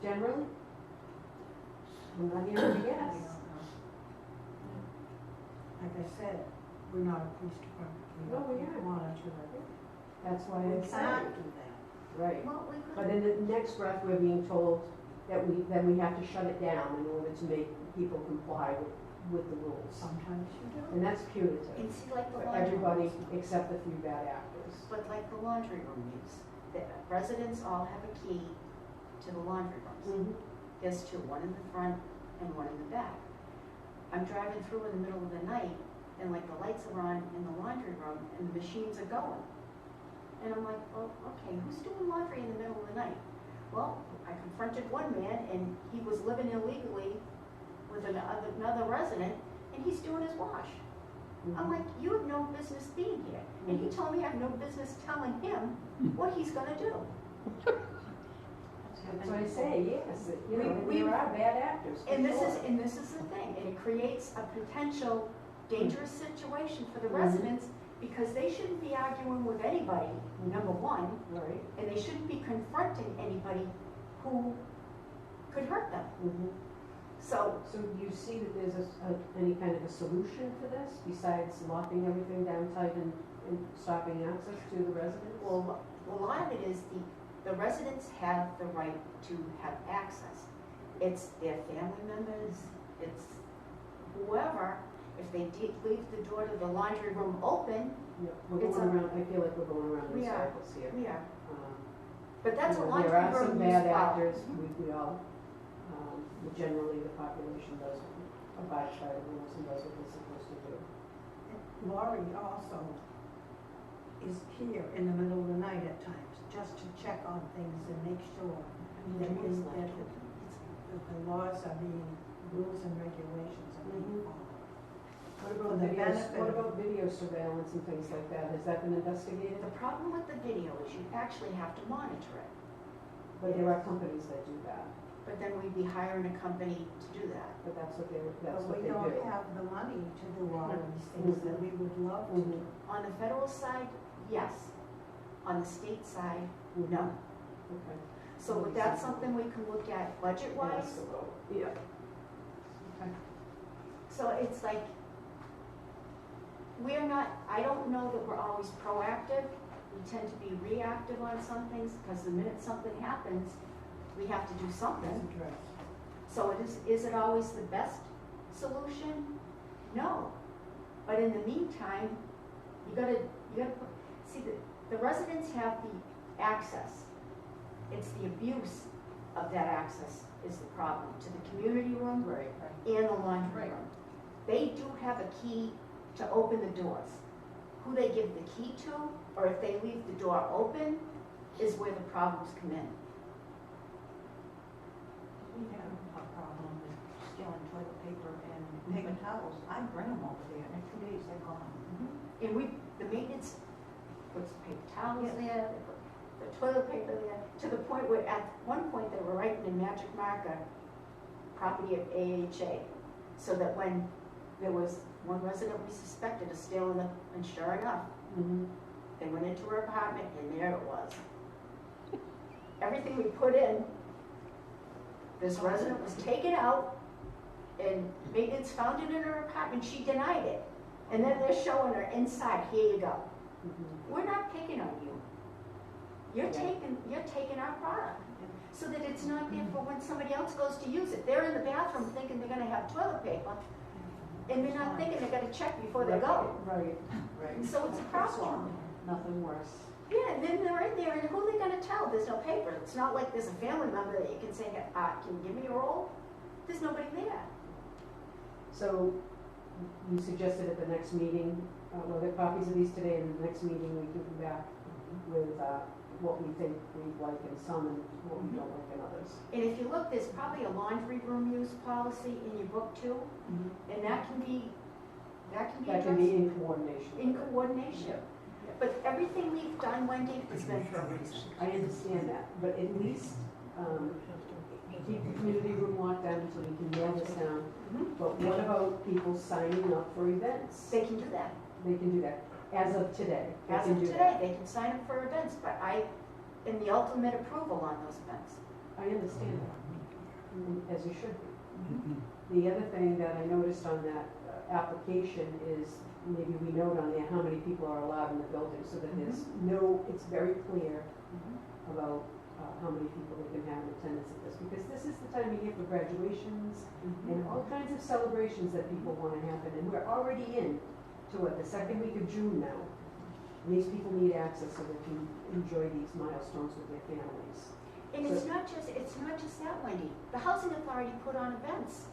Generally? I'm not hearing a yes.
Like I said, we're not a police department.
No, we
don't
aren't.
monitor it.
That's why
We
I'm saying,
can't do that.
right.
Well, we
But
could,
in the next breath, we're being told that we have to shut it down in order to make people comply with the rules.
Sometimes you do.
And that's punitive
and see like the
for
laundry
everybody
rooms.
except the few bad actors.
But like the laundry room use, the residents all have a key to the laundry rooms. There's two, one in the front and one in the back. I'm driving through in the middle of the night and like the lights are on in the laundry room and the machines are going. And I'm like, well, okay, who's doing laundry in the middle of the night? Well, I confronted one man and he was living illegally with another resident and he's doing his wash. I'm like, you have no business being here. And he told me I have no business telling him what he's gonna do.
That's what I say, yes, you know,
We-
there are bad actors, for
And this
sure.
is the thing, it creates a potential dangerous situation for the
Mhm.
residents because they shouldn't be arguing with anybody, number one,
Right.
and they shouldn't be confronting anybody who could hurt them. So,
So do you see that there's any kind of a solution to this besides locking everything down tight and stopping access to the residents?
well, a lot of it is the residents have the right to have access. It's their family members, it's whoever, if they leave the door to the laundry room open,
Yeah, we're
it's
going around, I feel like we're going around in
We are.
circles here.
we are.
Um,
But that's
you
a
know,
laundry
there are
room
some
use
bad
problem.
actors, we all, but generally the population does abide by the rules and does what they're supposed to do.
Laurie also is here in the middle of the night at times, just to check on things and make sure that the laws are being, rules and regulations are being followed.
What
For
about
the
videos,
benefit
what
of-
about video surveillance and things like that, has that been investigated?
The problem with the video is you actually have to monitor it,
But there are companies that do that,
but then we'd be hiring a company to do that.
but that's what they
But we
do.
don't have the money to do all of these things that we would love to do.
On the federal side, yes. On the state side,
Mhm.
no.
Okay.
So that's something we can look at budget-wise.
Yes, so, yeah. Okay.
So it's like, we're not, I don't know that we're always proactive. We tend to be reactive on some things, because the minute something happens, we have to do something.
That's addressed.
So is it always the best solution? No. But in the meantime, you gotta, see, the residents have the access. It's the abuse of that access is the problem, to the community room
Right.
and the laundry room. They do have a key to open the doors. Who they give the key to, or if they leave the door open, is where the problems come in.
We have a problem with stealing toilet paper and paper towels. I bring them over there, and in 2 days they're gone.
And the maintenance puts paper towels
Yes.
there, they put the toilet paper there, to the point where at one point they were writing in magic marker, property of AHA, so that when there was one resident we suspected of stealing them, and sure enough,
Mhm.
They went into her apartment and there it was. Everything we put in, this resident was taken out and maintenance found it in her apartment. She denied it. And then they're showing her inside, here you go. We're not picking on you. You're taking our product. So that it's not there for when somebody else goes to use it. They're in the bathroom thinking they're gonna have toilet paper, and they're not thinking they're gonna check before they go.
Right.
So it's a problem.
Nothing worse.
Yeah, and then they're in there, and who are they gonna tell? There's no paper. It's not like there's a family member that you can say, can you give me a roll? There's nobody there.
So you suggested at the next meeting, well, there are copies of these today, and the next meeting we can come back with what we think we like in some and what we don't like in others.
And if you look, there's probably a laundry room use policy in your book too, and that can be
That can
addressed
be in coordination.
in coordination. But everything we've done, Wendy, has been for a reason.
I understand that, but at least keep the community room locked down until we can nail this down. But what about people signing up for events?
They can do that.
They can do that. As of today. they
As
can
of
do
today,
that.
they can sign up for events, but I am the ultimate approval on those events.
I understand that, as you should be. The other thing that I noticed on that application is maybe we note on there how many people are allowed in the building, so that there's it's very clear about how many people they can have in attendance at this, because this is the time of year for graduations and all kinds of celebrations that people want to happen, and we're already in to the second week of June now. And these people need access so they can enjoy these milestones with their families.
And it's not just that, Wendy. The Housing Authority put on events.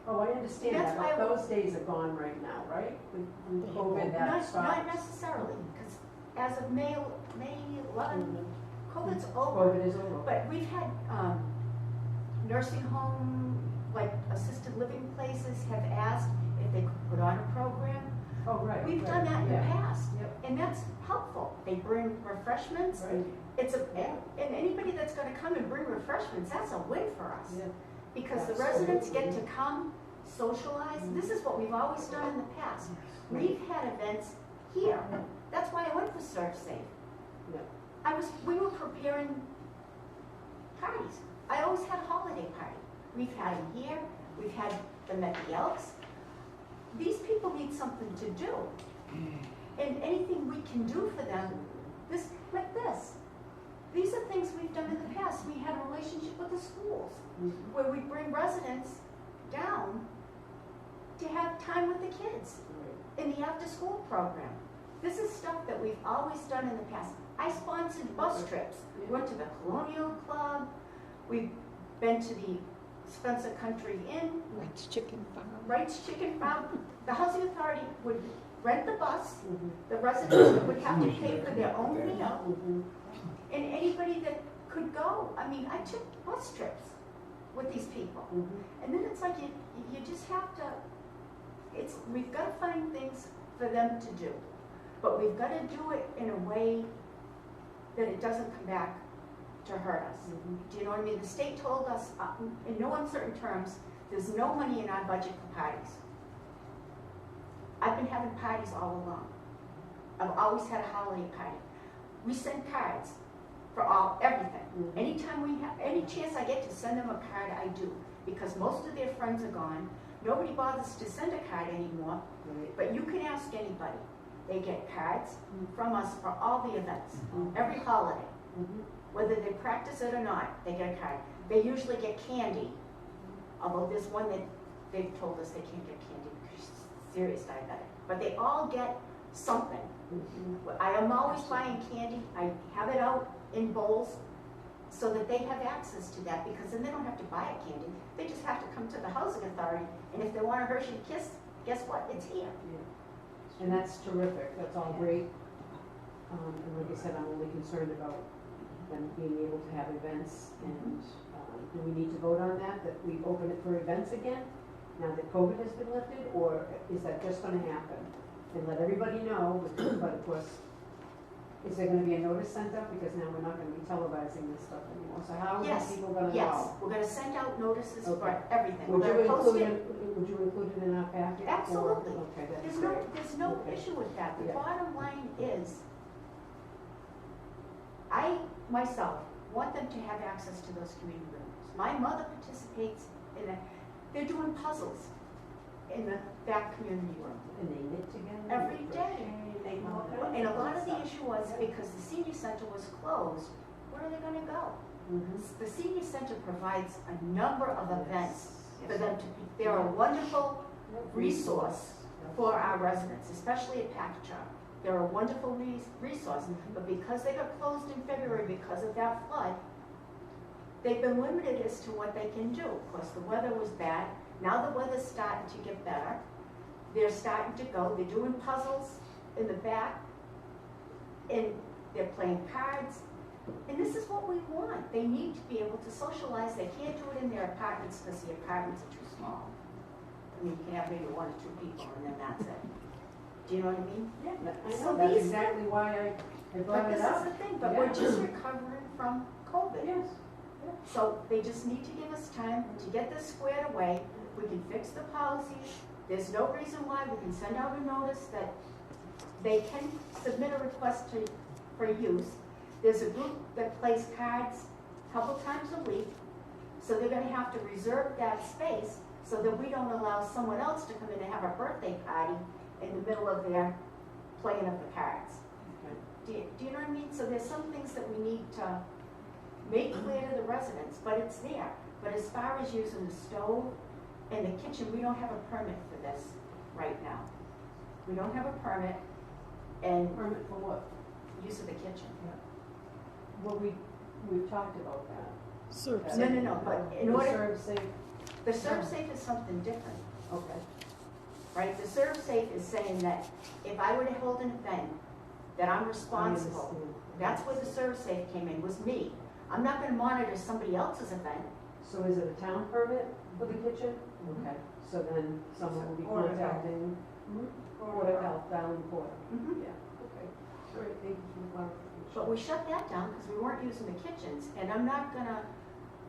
Oh, I understand
That's
that,
why
but those days are gone right now, right? With COVID, that
Not
stopped.
necessarily, because as of May 11, COVID's over.
COVID is over.
But we've had nursing home, like assisted living places have asked if they could put on a program.
Oh, right.
We've
right,
done that in the
yeah.
past,
Yep.
and that's helpful. They bring refreshments.
Right.
And anybody that's gonna come and bring refreshments, that's a win for us.
Yeah.
Because the
Absolutely.
residents get to come, socialize. This is what we've always done in the past. We've had events here. That's why I went for Serve Safe.
Yeah.
We were preparing parties. I always had a holiday party. We've had them here, we've had them at the Elks. These people need something to do. And anything we can do for them, like this. These are things we've done in the past. We had a relationship with the schools, where we bring residents down to have time with the kids in the after-school program. This is stuff that we've always done in the past. I sponsored bus trips. We went to the Colonial Club. We've been to the Spencer Country Inn.
Wright's Chicken Farm.
Wright's Chicken Farm. The Housing Authority would rent the bus. The residents would have to pay for their own meal. And anybody that could go. I mean, I took bus trips with these people. And then it's like you just have to, we've got to find things for them to do. But we've got to do it in a way that it doesn't come back to hurt us. Do you know what I mean? The state told us, in no uncertain terms, there's no money in our budget for parties. I've been having parties all along. I've always had a holiday party. We send cards for everything. Anytime we have, any chance I get to send them a card, I do. Because most of their friends are gone. Nobody bothers to send a card anymore. But you can ask anybody. They get cards from us for all the events, every holiday. Whether they practice it or not, they get a card. They usually get candy. Although there's one that they've told us they can't get candy because she's serious diabetic. But they all get something. I am always buying candy. I have it out in bowls so that they have access to that, because then they don't have to buy a candy. They just have to come to the Housing Authority, and if they want a Hershey Kiss, guess what? It's here.
And that's terrific. That's all great. And like I said, I'm only concerned about them being able to have events. And do we need to vote on that we open it for events again now that COVID has been lifted, or is that just going to happen? And let everybody know, but of course, is there going to be a notice sent out? Because now we're not going to be televising this stuff anymore. So how are people going to know?
Yes, we're going to send out notices for
Okay.
everything.
Would
We're
you
going to post
include
it.
would you include it in our packet?
Absolutely.
Okay, that's great.
There's no
Okay.
issue with that. The
Yeah.
bottom line is, I, myself, want them to have access to those community rooms. My mother participates in they're doing puzzles in the back community room.
And they knit together.
Every
they
day.
crochet, they all
Well,
kinds
and a
of
lot of the
stuff.
issue was because the senior center was closed, where are they gonna go?
Mhm.
The senior center provides a number of events
Yes.
for them to be, they're a wonderful resource for our residents, especially at Packagug. They're a wonderful resource, but because they got closed in February because of that flood, they've been limited as to what they can do. Of course, the weather was bad. Now the weather's starting to get better. They're starting to go, they're doing puzzles in the back, and they're playing cards. And this is what we want. They need to be able to socialize. They can't do it in their apartments because the apartments are too small. I mean, you can have maybe 1 or 2 people and then that's it. Do you know what I mean?
Yeah, I
So
know, that's
these-
exactly why I brought
But
it
this
up.
is the thing, but we're just recovering from COVID.
Yes.
So they just need to give us time to get this squared away. We can fix the policies. There's no reason why. We can send out a notice that they can submit a request for use. There's a group that plays cards a couple times a week, so they're gonna have to reserve that space so that we don't allow someone else to come in and have a birthday party in the middle of their playing of the cards.
Okay.
Do you know what I mean? So there's some things that we need to make clear to the residents, but it's there. But as far as using the stove and the kitchen, we don't have a permit for this right now. We don't have a permit and
Permit for what?
use of the kitchen.
Well, we've talked about that.
Serve
No, no, no, but in
The
order,
serve safe,
the serve safe is something different,
okay.
right? The serve safe is saying that if I were to hold an event, that I'm responsible.
I understand.
That's where the serve safe came in, was me. I'm not gonna monitor somebody else's event.
So is it a town permit for the kitchen? Okay, so then someone will be
Board of Health.
contacting Board of Health down in Porter.
Mhm.
Yeah, okay. All right, thank you for the clarification.
But we shut that down because we weren't using the kitchens, and I'm not gonna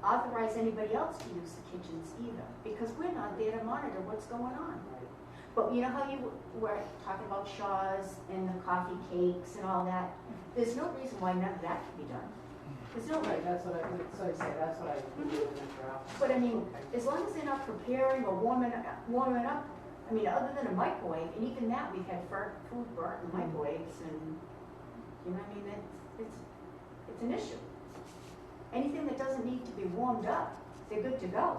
authorize anybody else to use the kitchens either, because we're not there to monitor what's going on.
Right.
But you know how you were talking about Shaw's and the coffee cakes and all that? There's no reason why none of that can be done. There's no,
Right, that's what I say, that's what I put in the draft.
but I mean,
Okay.
as long as they're not preparing or warming up, I mean, other than a microwave, and even that, we've had food burnt in microwaves, and, you know what I mean, it's an issue. Anything that doesn't need to be warmed up, they're good to go.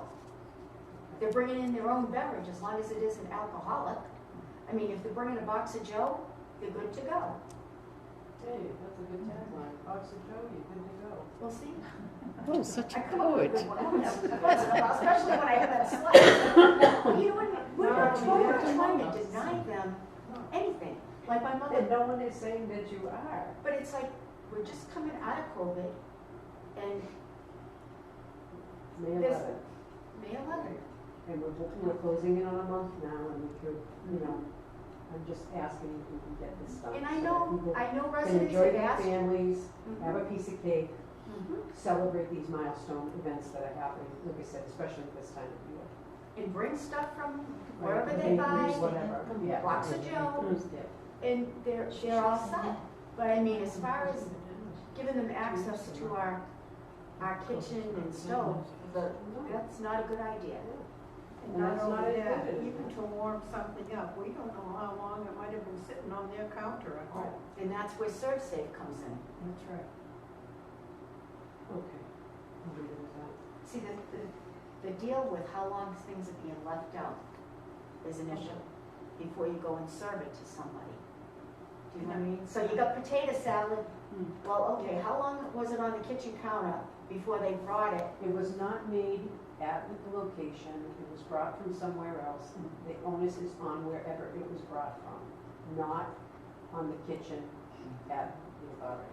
They're bringing in their own beverage, as long as it isn't alcoholic. I mean, if they're bringing a box of Joe, they're good to go.
Hey, that's a good tagline. Box of Joe, you're good to go.
We'll see.
Oh, such
I
a
come up with a
poet.
good one, especially when I have that slide. You know what, we're not trying to deny them anything, like my mother.
And no one is saying that you are.
But it's like, we're just coming out of COVID, and
May
There's-
11th.
May 11th.
And we're closing in on a month now, and we could, I'm just asking if we can get this done.
And
so
I
that
know
people can
residents
enjoy
have
their
asked.
families,
Mhm.
have a piece of cake,
Mhm.
celebrate these milestone events that are happening, like I said, especially this time of year.
And bring stuff from
Right,
wherever they buy,
bakeries, whatever, yeah.
box of Joe,
Yeah.
and they're all set. But I mean, as far as giving them access to our kitchen and stove, that's not a good idea.
And
And
not
that's not
only that,
included in
even
that.
to warm something up, we don't know how long it might have been sitting on their counter at home.
And that's where ServSafe comes in.
That's right. Okay. I'll leave it at that.
See, the deal with how long things are being left out is an issue before you go and serve it to somebody. Do you know what I mean? So you got potato salad, well, okay, how long was it on the kitchen counter before they brought it?
It was not made at the location, it was brought from somewhere else. The onus is on wherever it was brought from, not on the kitchen at the authority.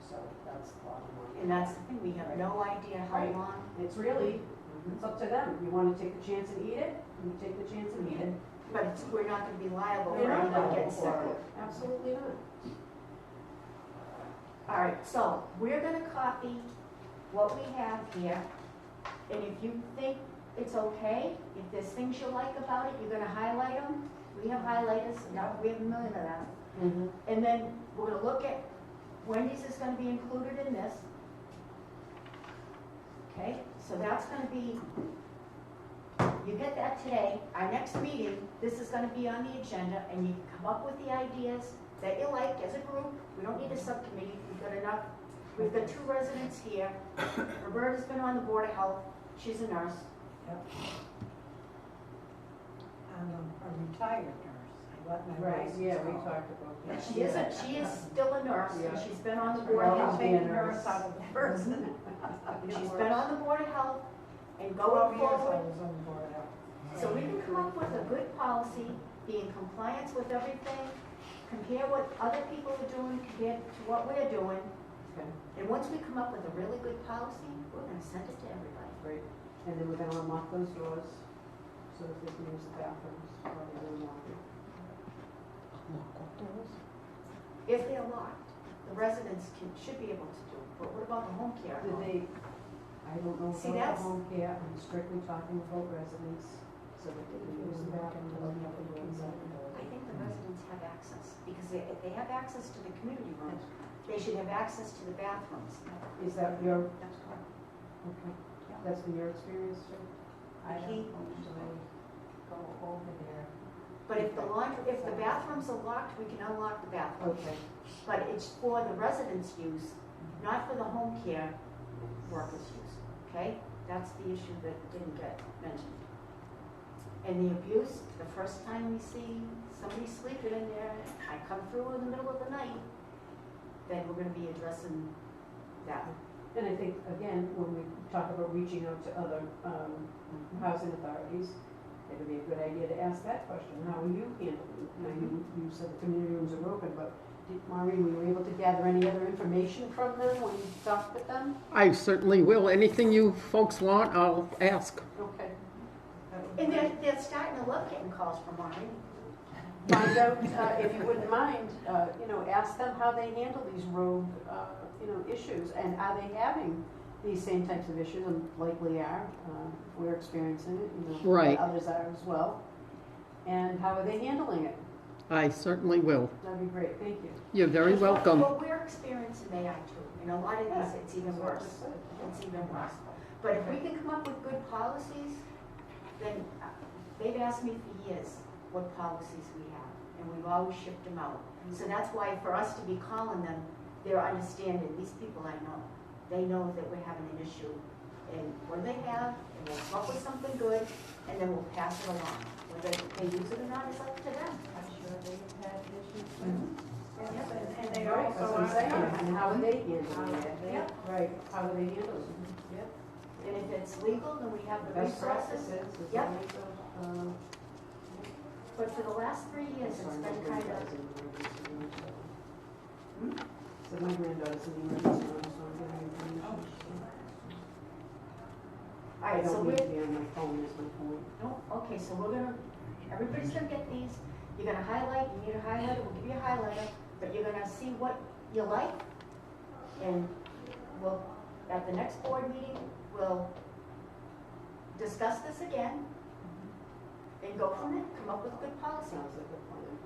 So that's the bottom line.
And that's the thing, we have no idea how
Right.
long.
It's really, it's up to them. You wanna take the chance and eat it, you take the chance and eat it.
But we're not gonna be liable for
You're not
anybody
liable
getting sick.
for it. Absolutely not.
All right, so we're gonna copy what we have here. And if you think it's okay, if there's things you like about it, you're gonna highlight them. We have highlighters, we have a million of them. And then we're gonna look at Wendy's is gonna be included in this. Okay, so that's gonna be, you get that today. Our next meeting, this is gonna be on the agenda, and you can come up with the ideas that you like as a group. We don't need a subcommittee, we've got enough. We've got 2 residents here. Roberta's been on the Board of Health, she's a nurse.
I'm a retired nurse. I got my
Right,
license.
yeah, we
all.
talked about that.
She is still a nurse, and
Yeah.
she's been on the Board
Well,
of
I'll
Health.
be a
take the
nurse.
nurse out of the person.
She's been on the Board of Health, and
12
going
years I
forward,
was on the Board of Health.
so we can come up with a good policy, be in compliance with everything, compare what other people are doing compared to what we're doing.
Okay,
And once we come up with a really good policy, we're gonna send it to everybody.
great. And then we're gonna unlock those doors so that they can use the bathrooms while they're unlocked.
If they're locked, the residents should be able to do it, but what about the home care?
Did they, I don't know
See,
about
that's-
the home care, I'm strictly talking about residents, so that they can use the bathroom, open up the doors.
I think the residents have access, because if they have access to the community rooms, they should have access to the bathrooms.
Is that your,
That's correct.
okay, that's been your experience too?
I don't usually go over there.
But if the bathrooms are locked, we can unlock the bathroom.
Okay,
But it's for the residents' use, not for the home care workers' use, okay? That's the issue that didn't get mentioned. And the abuse, the first time we see somebody sleeping in there, I come through in the middle of the night, then we're gonna be addressing that.
and I think, again, when we talk about reaching out to other, housing authorities, it would be a good idea to ask that question, how are you handling? Now, you said the community rooms are open, but Maureen, were you able to gather any other information from them when you talked with them?
I certainly will. Anything you folks want, I'll ask.
Okay.
And they're starting to love getting calls from Maureen.
Find out, if you wouldn't mind, ask them how they handle these rogue, issues, and are they having these same types of issues, and likely are, we're experiencing it,
Right.
others are as well. And how are they handling it?
I certainly will.
That'd be great, thank you.
You're very welcome.
What we're experiencing, they are too. In a lot of these, it's even worse. It's even worse. But if we can come up with good policies, then they've asked me for years what policies we have, and we've always shipped them out. So that's why for us to be calling them, they're understanding, these people I know, they know that we're having an issue. And what they have, and we'll come up with something good, and then we'll pass it along. Whether they use it or not is up to them.
I'm sure they've had issues with.
Yes, and they
Right, that's
also
what I'm saying,
are.
and how are they handling it?
Yeah.
Right, how are they handling it? Yeah.
And if it's legal, then we have the
Best
resources.
practices, is
Yep.
always a,
But for the last 3 years, it's been kind of,
So my granddaughter's in the emergency room, so I'm getting information.
all
I
right, so
don't
we're,
need to be on my phone, is my point.
no, okay, so we're gonna, everybody's gonna get these. You're gonna highlight, you need a highlighter, we'll give you a highlighter, but you're gonna see what you like. And we'll, at the next board meeting, we'll discuss this again and go from there, come up with a good policy.
Sounds like a plan.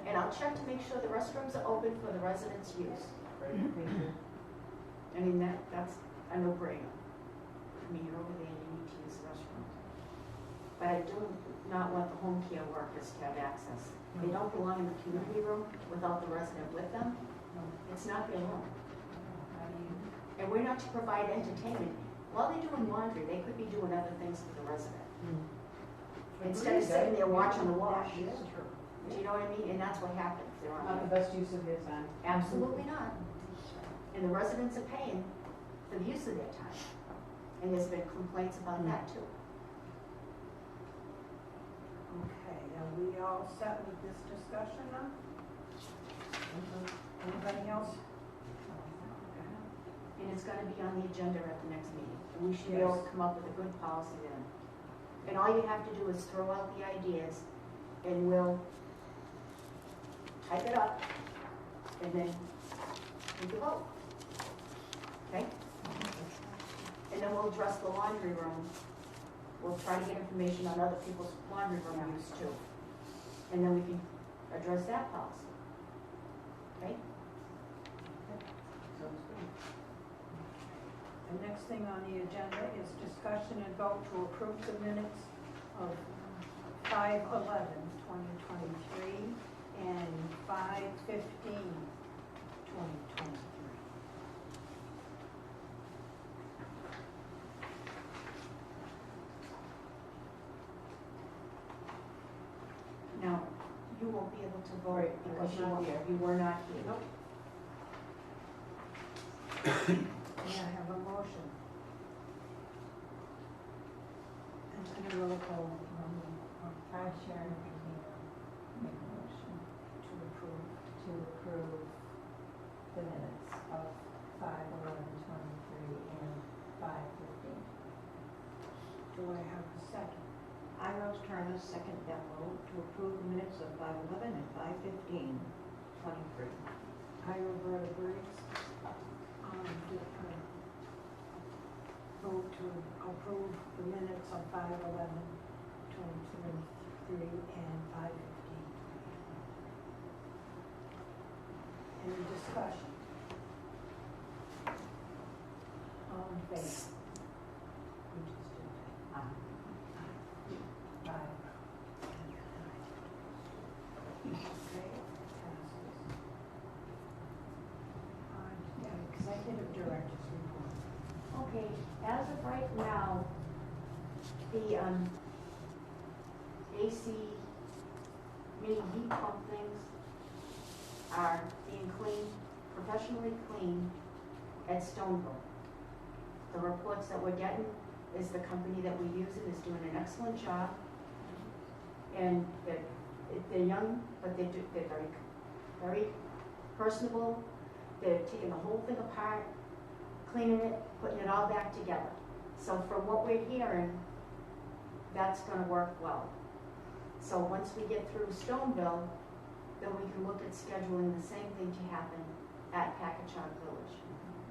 And I'll check to make sure the restrooms are open for the residents' use.
Great, thank you.
I mean, that's a no-brainer. I mean, you're over there, you need to use the restroom. But I do not want the home care workers to have access. They don't belong in the community room without the resident with them. It's not their room.
How do you,
And we're not to provide entertainment. While they're doing laundry, they could be doing other things for the resident. Instead of sitting there watching the wash.
That is true.
Do you know what I mean? And that's what happens. They're on
Not the
there.
best use of their time.
Absolutely not. And the residents are paying for the use of their time. And there's been complaints about that too.
Okay, are we all set with this discussion now? Anybody else?
And it's gonna be on the agenda at the next meeting. And we should be able to come up with a good policy then. And all you have to do is throw out the ideas and we'll type it up and then we can vote. Okay? And then we'll address the laundry room. We'll try to get information on other people's laundry room use too. And then we can address that policy. Okay?
sounds good.
The next thing on the agenda is discussion and vote to approve the minutes of 5/11/2023 and 5/15/2023.
Now, you won't be able to vote
Right, I
because
was not here.
you were not here.
Nope.
May I have a motion? And a roll call
I, Sharon Trevino, make a motion
to approve.
to approve the minutes of 5/11/23 and 5/15.
Do I have a second?
I, Rose Turner, second that vote to approve the minutes of 5/11 and 5/15/23.
I, Roberta Briggs, vote to approve the minutes of 5/11/2023 and 5/15. Any discussion? All in favor? We just did that.
Aye.
Okay, passes. Executive Director's Report.
Okay, as of right now, the AC mini heat pump things are being cleaned, professionally cleaned at Stoneville. The reports that we're getting is the company that we're using is doing an excellent job. And they're young, but they're very, very personable. They're taking the whole thing apart, cleaning it, putting it all back together. So from what we're hearing, that's gonna work well. So once we get through Stoneville, then we can look at scheduling the same thing to happen at Packagug Village.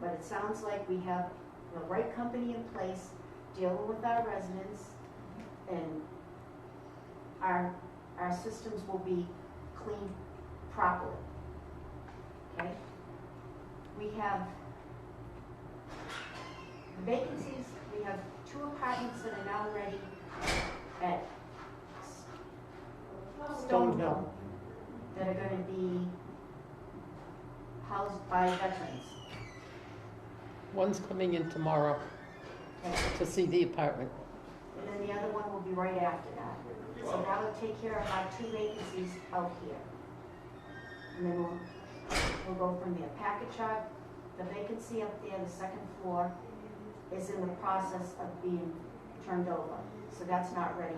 But it sounds like we have the right company in place, dealing with our residents, and our systems will be cleaned properly. Okay? We have vacancies, we have 2 apartments that are now ready at Stoneville that are gonna be housed by veterans.
One's coming in tomorrow
Okay?
to see the apartment.
And then the other one will be right after that. So that'll take care of our 2 vacancies out here. And then we'll go from there. Packagug, the vacancy up there, the 2nd floor, is in the process of being turned over. So that's not ready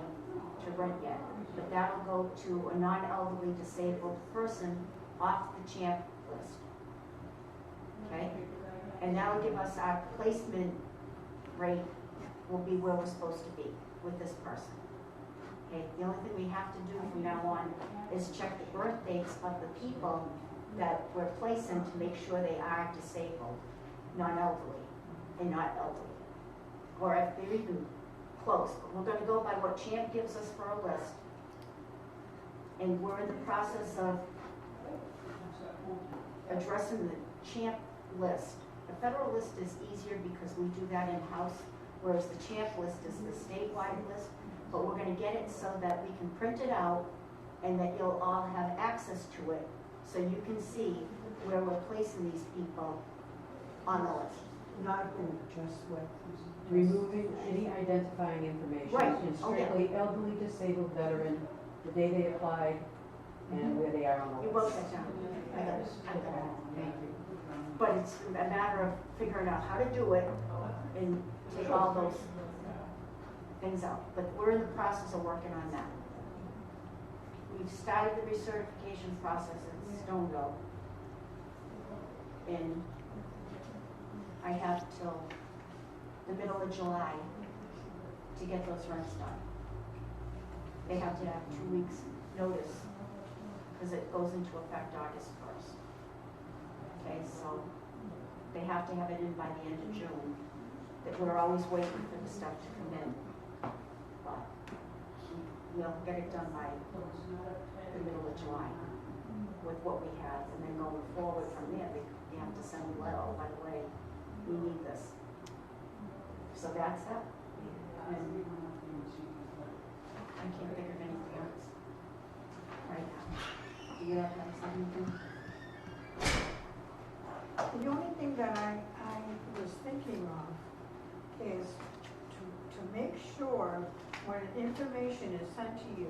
to rent yet. But that'll go to a non-elderly disabled person off the CHAMP list. Okay? And that'll give us our placement rate will be where we're supposed to be with this person. Okay, the only thing we have to do from now on is check the birth dates of the people that we're placing to make sure they are disabled, non-elderly, and not elderly. Or if they're even close, but we're gonna go by what CHAMP gives us for a list. And we're in the process of addressing the CHAMP list. The federal list is easier because we do that in-house, whereas the CHAMP list is the statewide list. But we're gonna get it so that we can print it out and that you'll all have access to it, so you can see where we're placing these people on the list.
Not who, just what?
Removing any identifying information.
Right.
And
Oh, yeah.
strictly elderly, disabled, veteran, the day they applied, and where they are on the
You
list.
wrote that down. I got it.
Thank you.
But it's a matter of figuring out how to do it and take all those things out. But we're in the process of working on that. We've started the recertification process at Stoneville. And I have till the middle of July to get those rents done. They have to have 2 weeks' notice because it goes into effect August 1st. Okay, so they have to have it in by the end of June. That we're always waiting for the stuff to come in. But we'll get it done by the middle of July. with what we have, and then going forward from there, they have to send a letter, oh, by the way, we need this. So that's that. And I can't think of anything else right now. Do you have something?
The only thing that I was thinking of is to make sure when information is sent to you,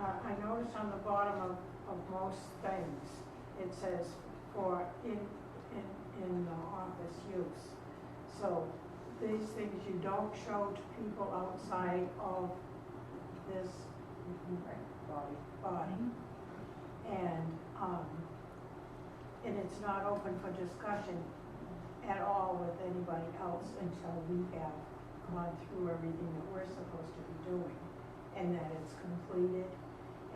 I noticed on the bottom of most things, it says for in office use. So these things you don't show to people outside of this body. And it's not open for discussion at all with anybody else until we have gone through everything that we're supposed to be doing, and that it's completed.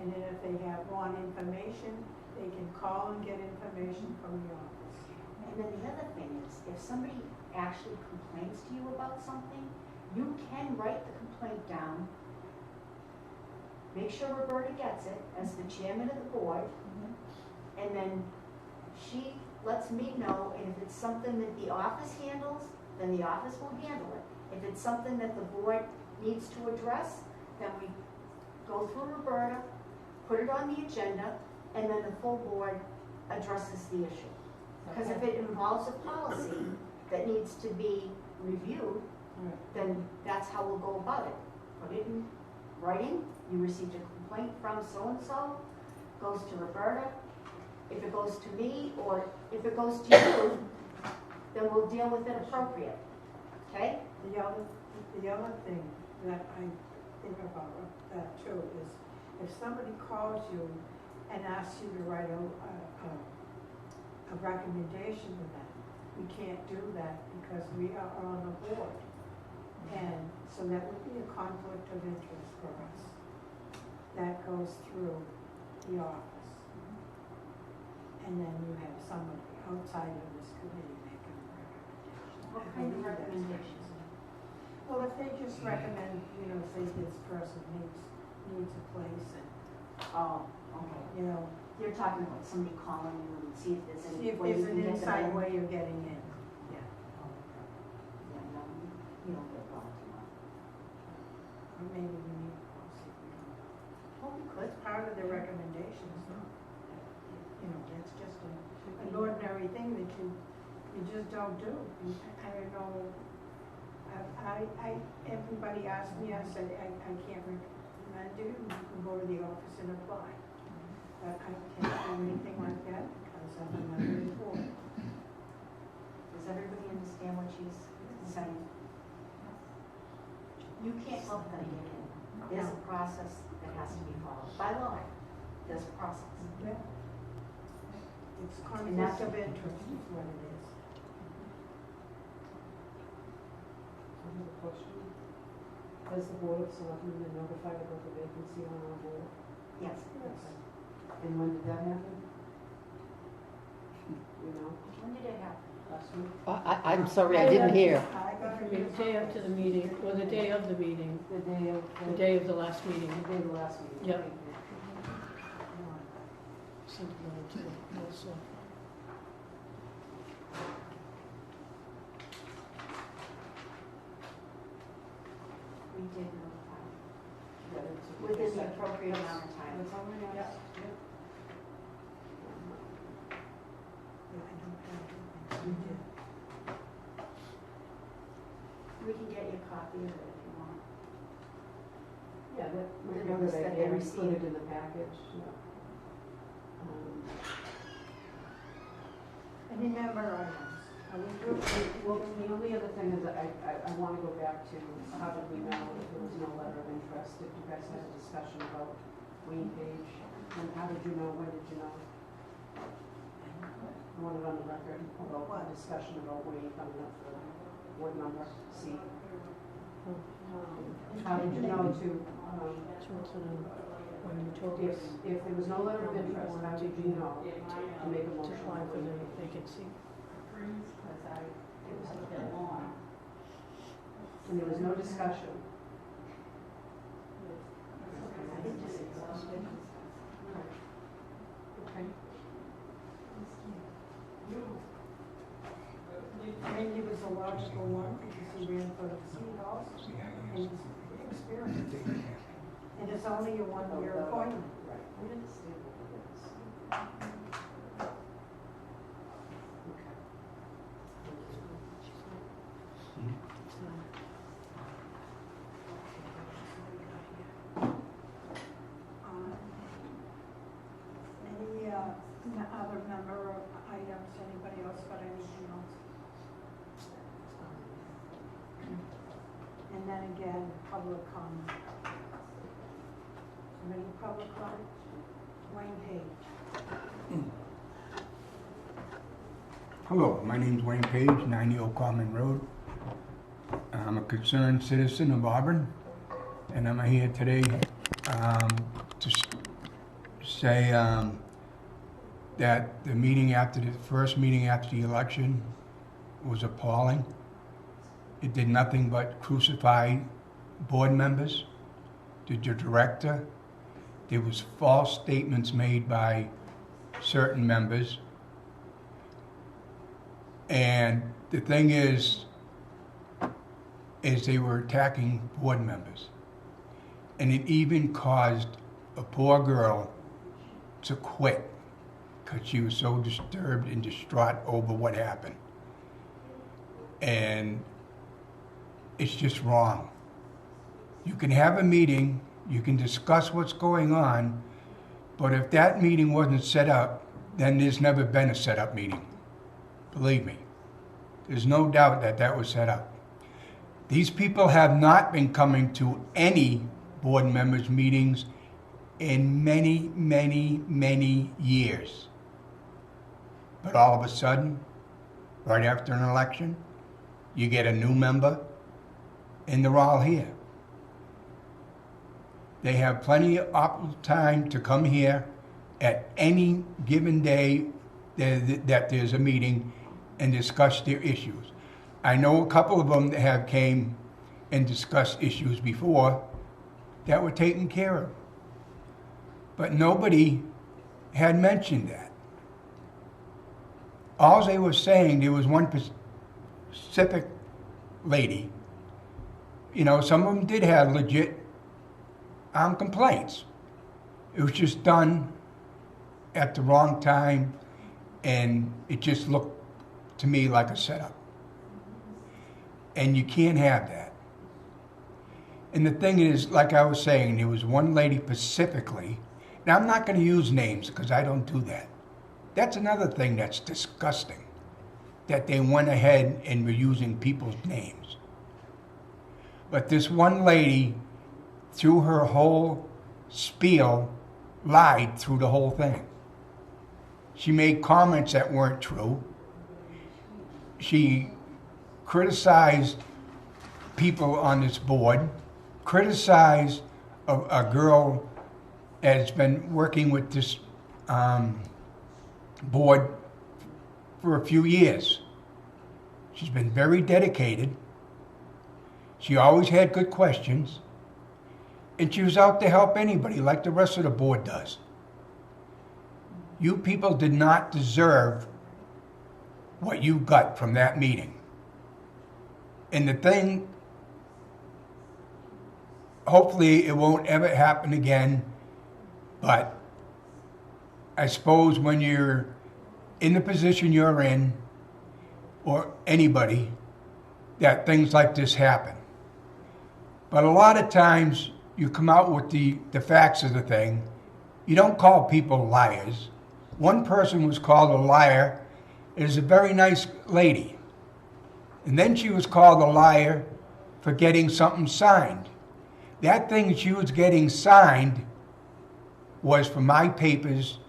And then if they want information, they can call and get information from the office.
And then the other thing is, if somebody actually complains to you about something, you can write the complaint down, make sure Roberta gets it as the chairman of the board, and then she lets me know, and if it's something that the office handles, then the office will handle it. If it's something that the board needs to address, then we go through Roberta, put it on the agenda, and then the full board addresses the issue. Because if it involves a policy that needs to be reviewed, then that's how we'll go about it. Put it in writing, you received a complaint from so-and-so, goes to Roberta. If it goes to me, or if it goes to you, then we'll deal with it appropriate, okay?
The other thing that I think about that too is if somebody calls you and asks you to write a recommendation to them, we can't do that because we are on the board. And so that would be a conflict of interest for us. That goes through the office. And then you have somebody outside of this committee making a recommendation.
What kind of recommendations?
Well, if they just recommend, say this person needs a place and,
Oh, okay. You're talking about somebody calling you and see if there's
see
any
if
way you
there's
can
an
get them
inside
in.
way you're getting in. Yeah.
Yeah, no, you don't get brought to mind.
Or maybe we need to see if we can.
Well, we could.
It's part of the recommendations, though. That's just an ordinary thing that you just don't do. I don't know, everybody asked me, I said, I can't recommend you, you can go to the office and apply. But I can't do anything like that because I'm a member of the board.
Does everybody understand what she's saying? You can't help them get in. There's a process that has to be followed. By law, there's a process.
Yeah. It's
And that's-
conflict of interest is what it is.
I have a question. Has the Board of Selectmen been notified about the vacancy on our board?
Yes.
Okay. And when did that happen? You know,
When did it happen?
last week?
I'm sorry, I didn't hear.
I got
The
it.
day up to the meeting, or the day of the meeting? The day of.
The day of the last meeting.
The day of the last meeting.
Yep.
Thank you.
Sent it over to the board, so.
We did notify.
Yeah, that's a-
Within the appropriate amount of time.
That's all I asked. Yep.
We did.
We can get you a copy of it if you want.
Yeah, that,
The
might be
notice
good
that
idea,
they
include it
received.
in the package, yeah.
Any member items? Are we good?
Well, the only other thing is I want to go back to how did we know that there was no letter of interest? If you guys had a discussion about Wayne Page, and how did you know, when did you know? I want it on the record about
What?
the discussion about Wayne coming up for board member seat. How did you know to,
When you told us
if there was no letter of interest, how did you know to make a
to
motion?
apply for the vacancy.
And there was no discussion.
I think just exhausted.
Okay. Okay.
Randy was a logical one because he ran for the city hall and he's experienced. And it's only a one-year appointment. Any other member items, anybody else got anything else? And then again, public comment. Any public comment? Wayne Page.
Hello, my name's Wayne Page, 90 Old Common Road. I'm a concerned citizen of Auburn, and I'm here today say that the first meeting after the election was appalling. It did nothing but crucify board members, the director. There was false statements made by certain members. And the thing is they were attacking board members. And it even caused a poor girl to quit because she was so disturbed and distraught over what happened. And it's just wrong. You can have a meeting, you can discuss what's going on, but if that meeting wasn't set up, then there's never been a set-up meeting. Believe me. There's no doubt that that was set up. These people have not been coming to any board members' meetings in many, many, many years. But all of a sudden, right after an election, you get a new member, and they're all here. They have plenty of time to come here at any given day that there's a meeting and discuss their issues. I know a couple of them that have came and discussed issues before that were taken care of. But nobody had mentioned that. All they were saying, there was one specific lady, some of them did have legit complaints. It was just done at the wrong time, and it just looked to me like a setup. And you can't have that. And the thing is, like I was saying, there was one lady specifically, now I'm not going to use names because I don't do that. That's another thing that's disgusting, that they went ahead and were using people's names. But this one lady, through her whole spiel, lied through the whole thing. She made comments that weren't true. She criticized people on this board, criticized a girl that's been working with this board for a few years. She's been very dedicated. She always had good questions. And she was out to help anybody like the rest of the board does. You people did not deserve what you got from that meeting. And the thing, hopefully it won't ever happen again, but I suppose when you're in the position you're in, or anybody, that things like this happen. But a lot of times you come out with the facts of the thing. You don't call people liars. One person was called a liar. It is a very nice lady. And then she was called a liar for getting something signed. That thing she was getting signed was for my papers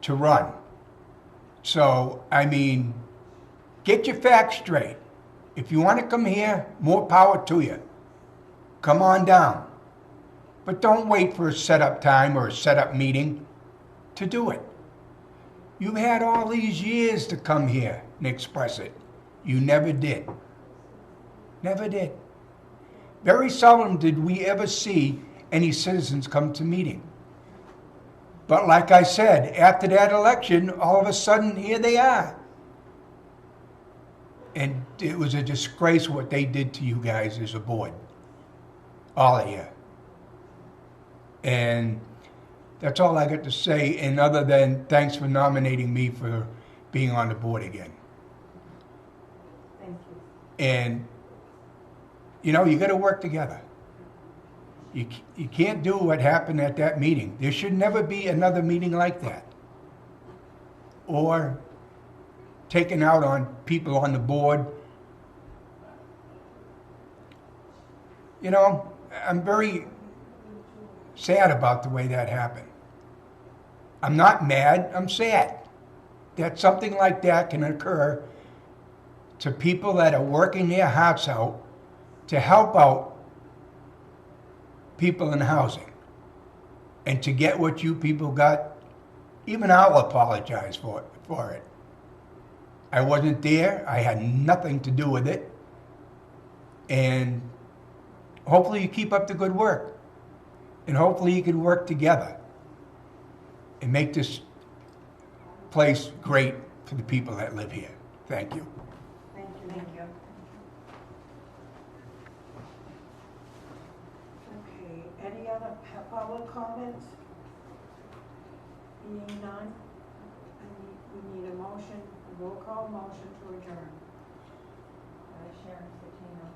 to run. So, get your facts straight. If you want to come here, more power to you. Come on down. But don't wait for a set-up time or a set-up meeting to do it. You've had all these years to come here and express it. You never did. Never did. Very seldom did we ever see any citizens come to meeting. But like I said, after that election, all of a sudden, here they are. And it was a disgrace what they did to you guys as a board. All of you. And that's all I got to say, and other than thanks for nominating me for being on the board again.
Thank you.
And, you know, you got to work together. You can't do what happened at that meeting. There should never be another meeting like that. Or taken out on people on the board. You know, I'm very sad about the way that happened. I'm not mad, I'm sad that something like that can occur to people that are working their hearts out to help out people in housing. And to get what you people got, even I'll apologize for it. I wasn't there, I had nothing to do with it. And hopefully you keep up the good work. And hopefully you can work together and make this place great for the people that live here. Thank you.
Thank you.
Thank you.
Okay, any other public comments? Being none, we need a motion, a roll call motion to adjourn.
Sharon Catino,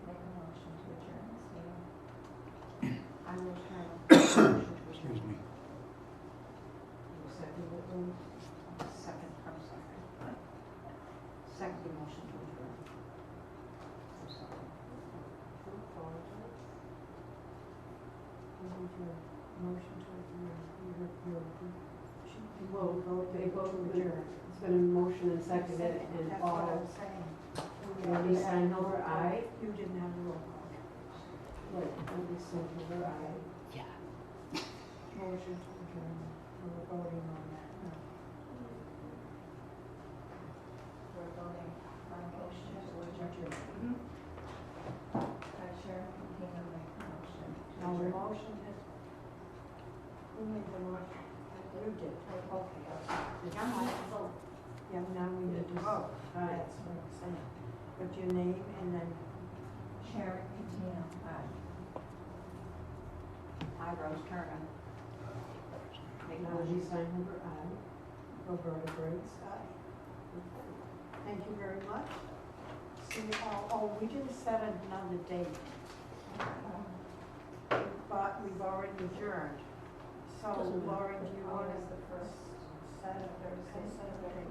make a motion to adjourn this meeting.
I will turn.
Excuse me.
Second, I'm sorry. Second motion to adjourn. I'm sorry.
Motion to adjourn.
They vote to adjourn. It's been a motion and seconded, and
That's what I
all,
was saying.
Andy Steinhilber, aye.
You didn't have a roll call.
Right, Andy Steinhilber, aye.
Motion to adjourn. We're voting on that. No.
We're voting on a motion to adjourn. Sharon Catino, make a motion to
Now, the
adjourn.
motion has, who made the motion? You did. Okay.
Now I have to vote.
Yeah, now we need to vote.
Aye.
That's what I'm saying. Put your name and then,
Sharon Catino, aye.
I, Rose Turner. Make a
Andy
motion.
Steinhilber, aye. Roberta Briggs, aye.
thank you very much. See, we didn't set another date. But we've already adjourned. So,
Doesn't matter.
Lauren, do you want
August
to
the first,
Saturday,
Thursday, Saturday,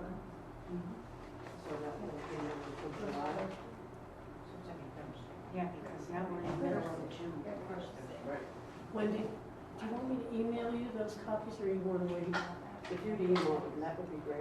So that will be for July.
Second Thursday. Yeah, because now we're in the middle of June.
Wendy, do you want me to email you those copies or you want to wait?
If you'd email them, that would be great.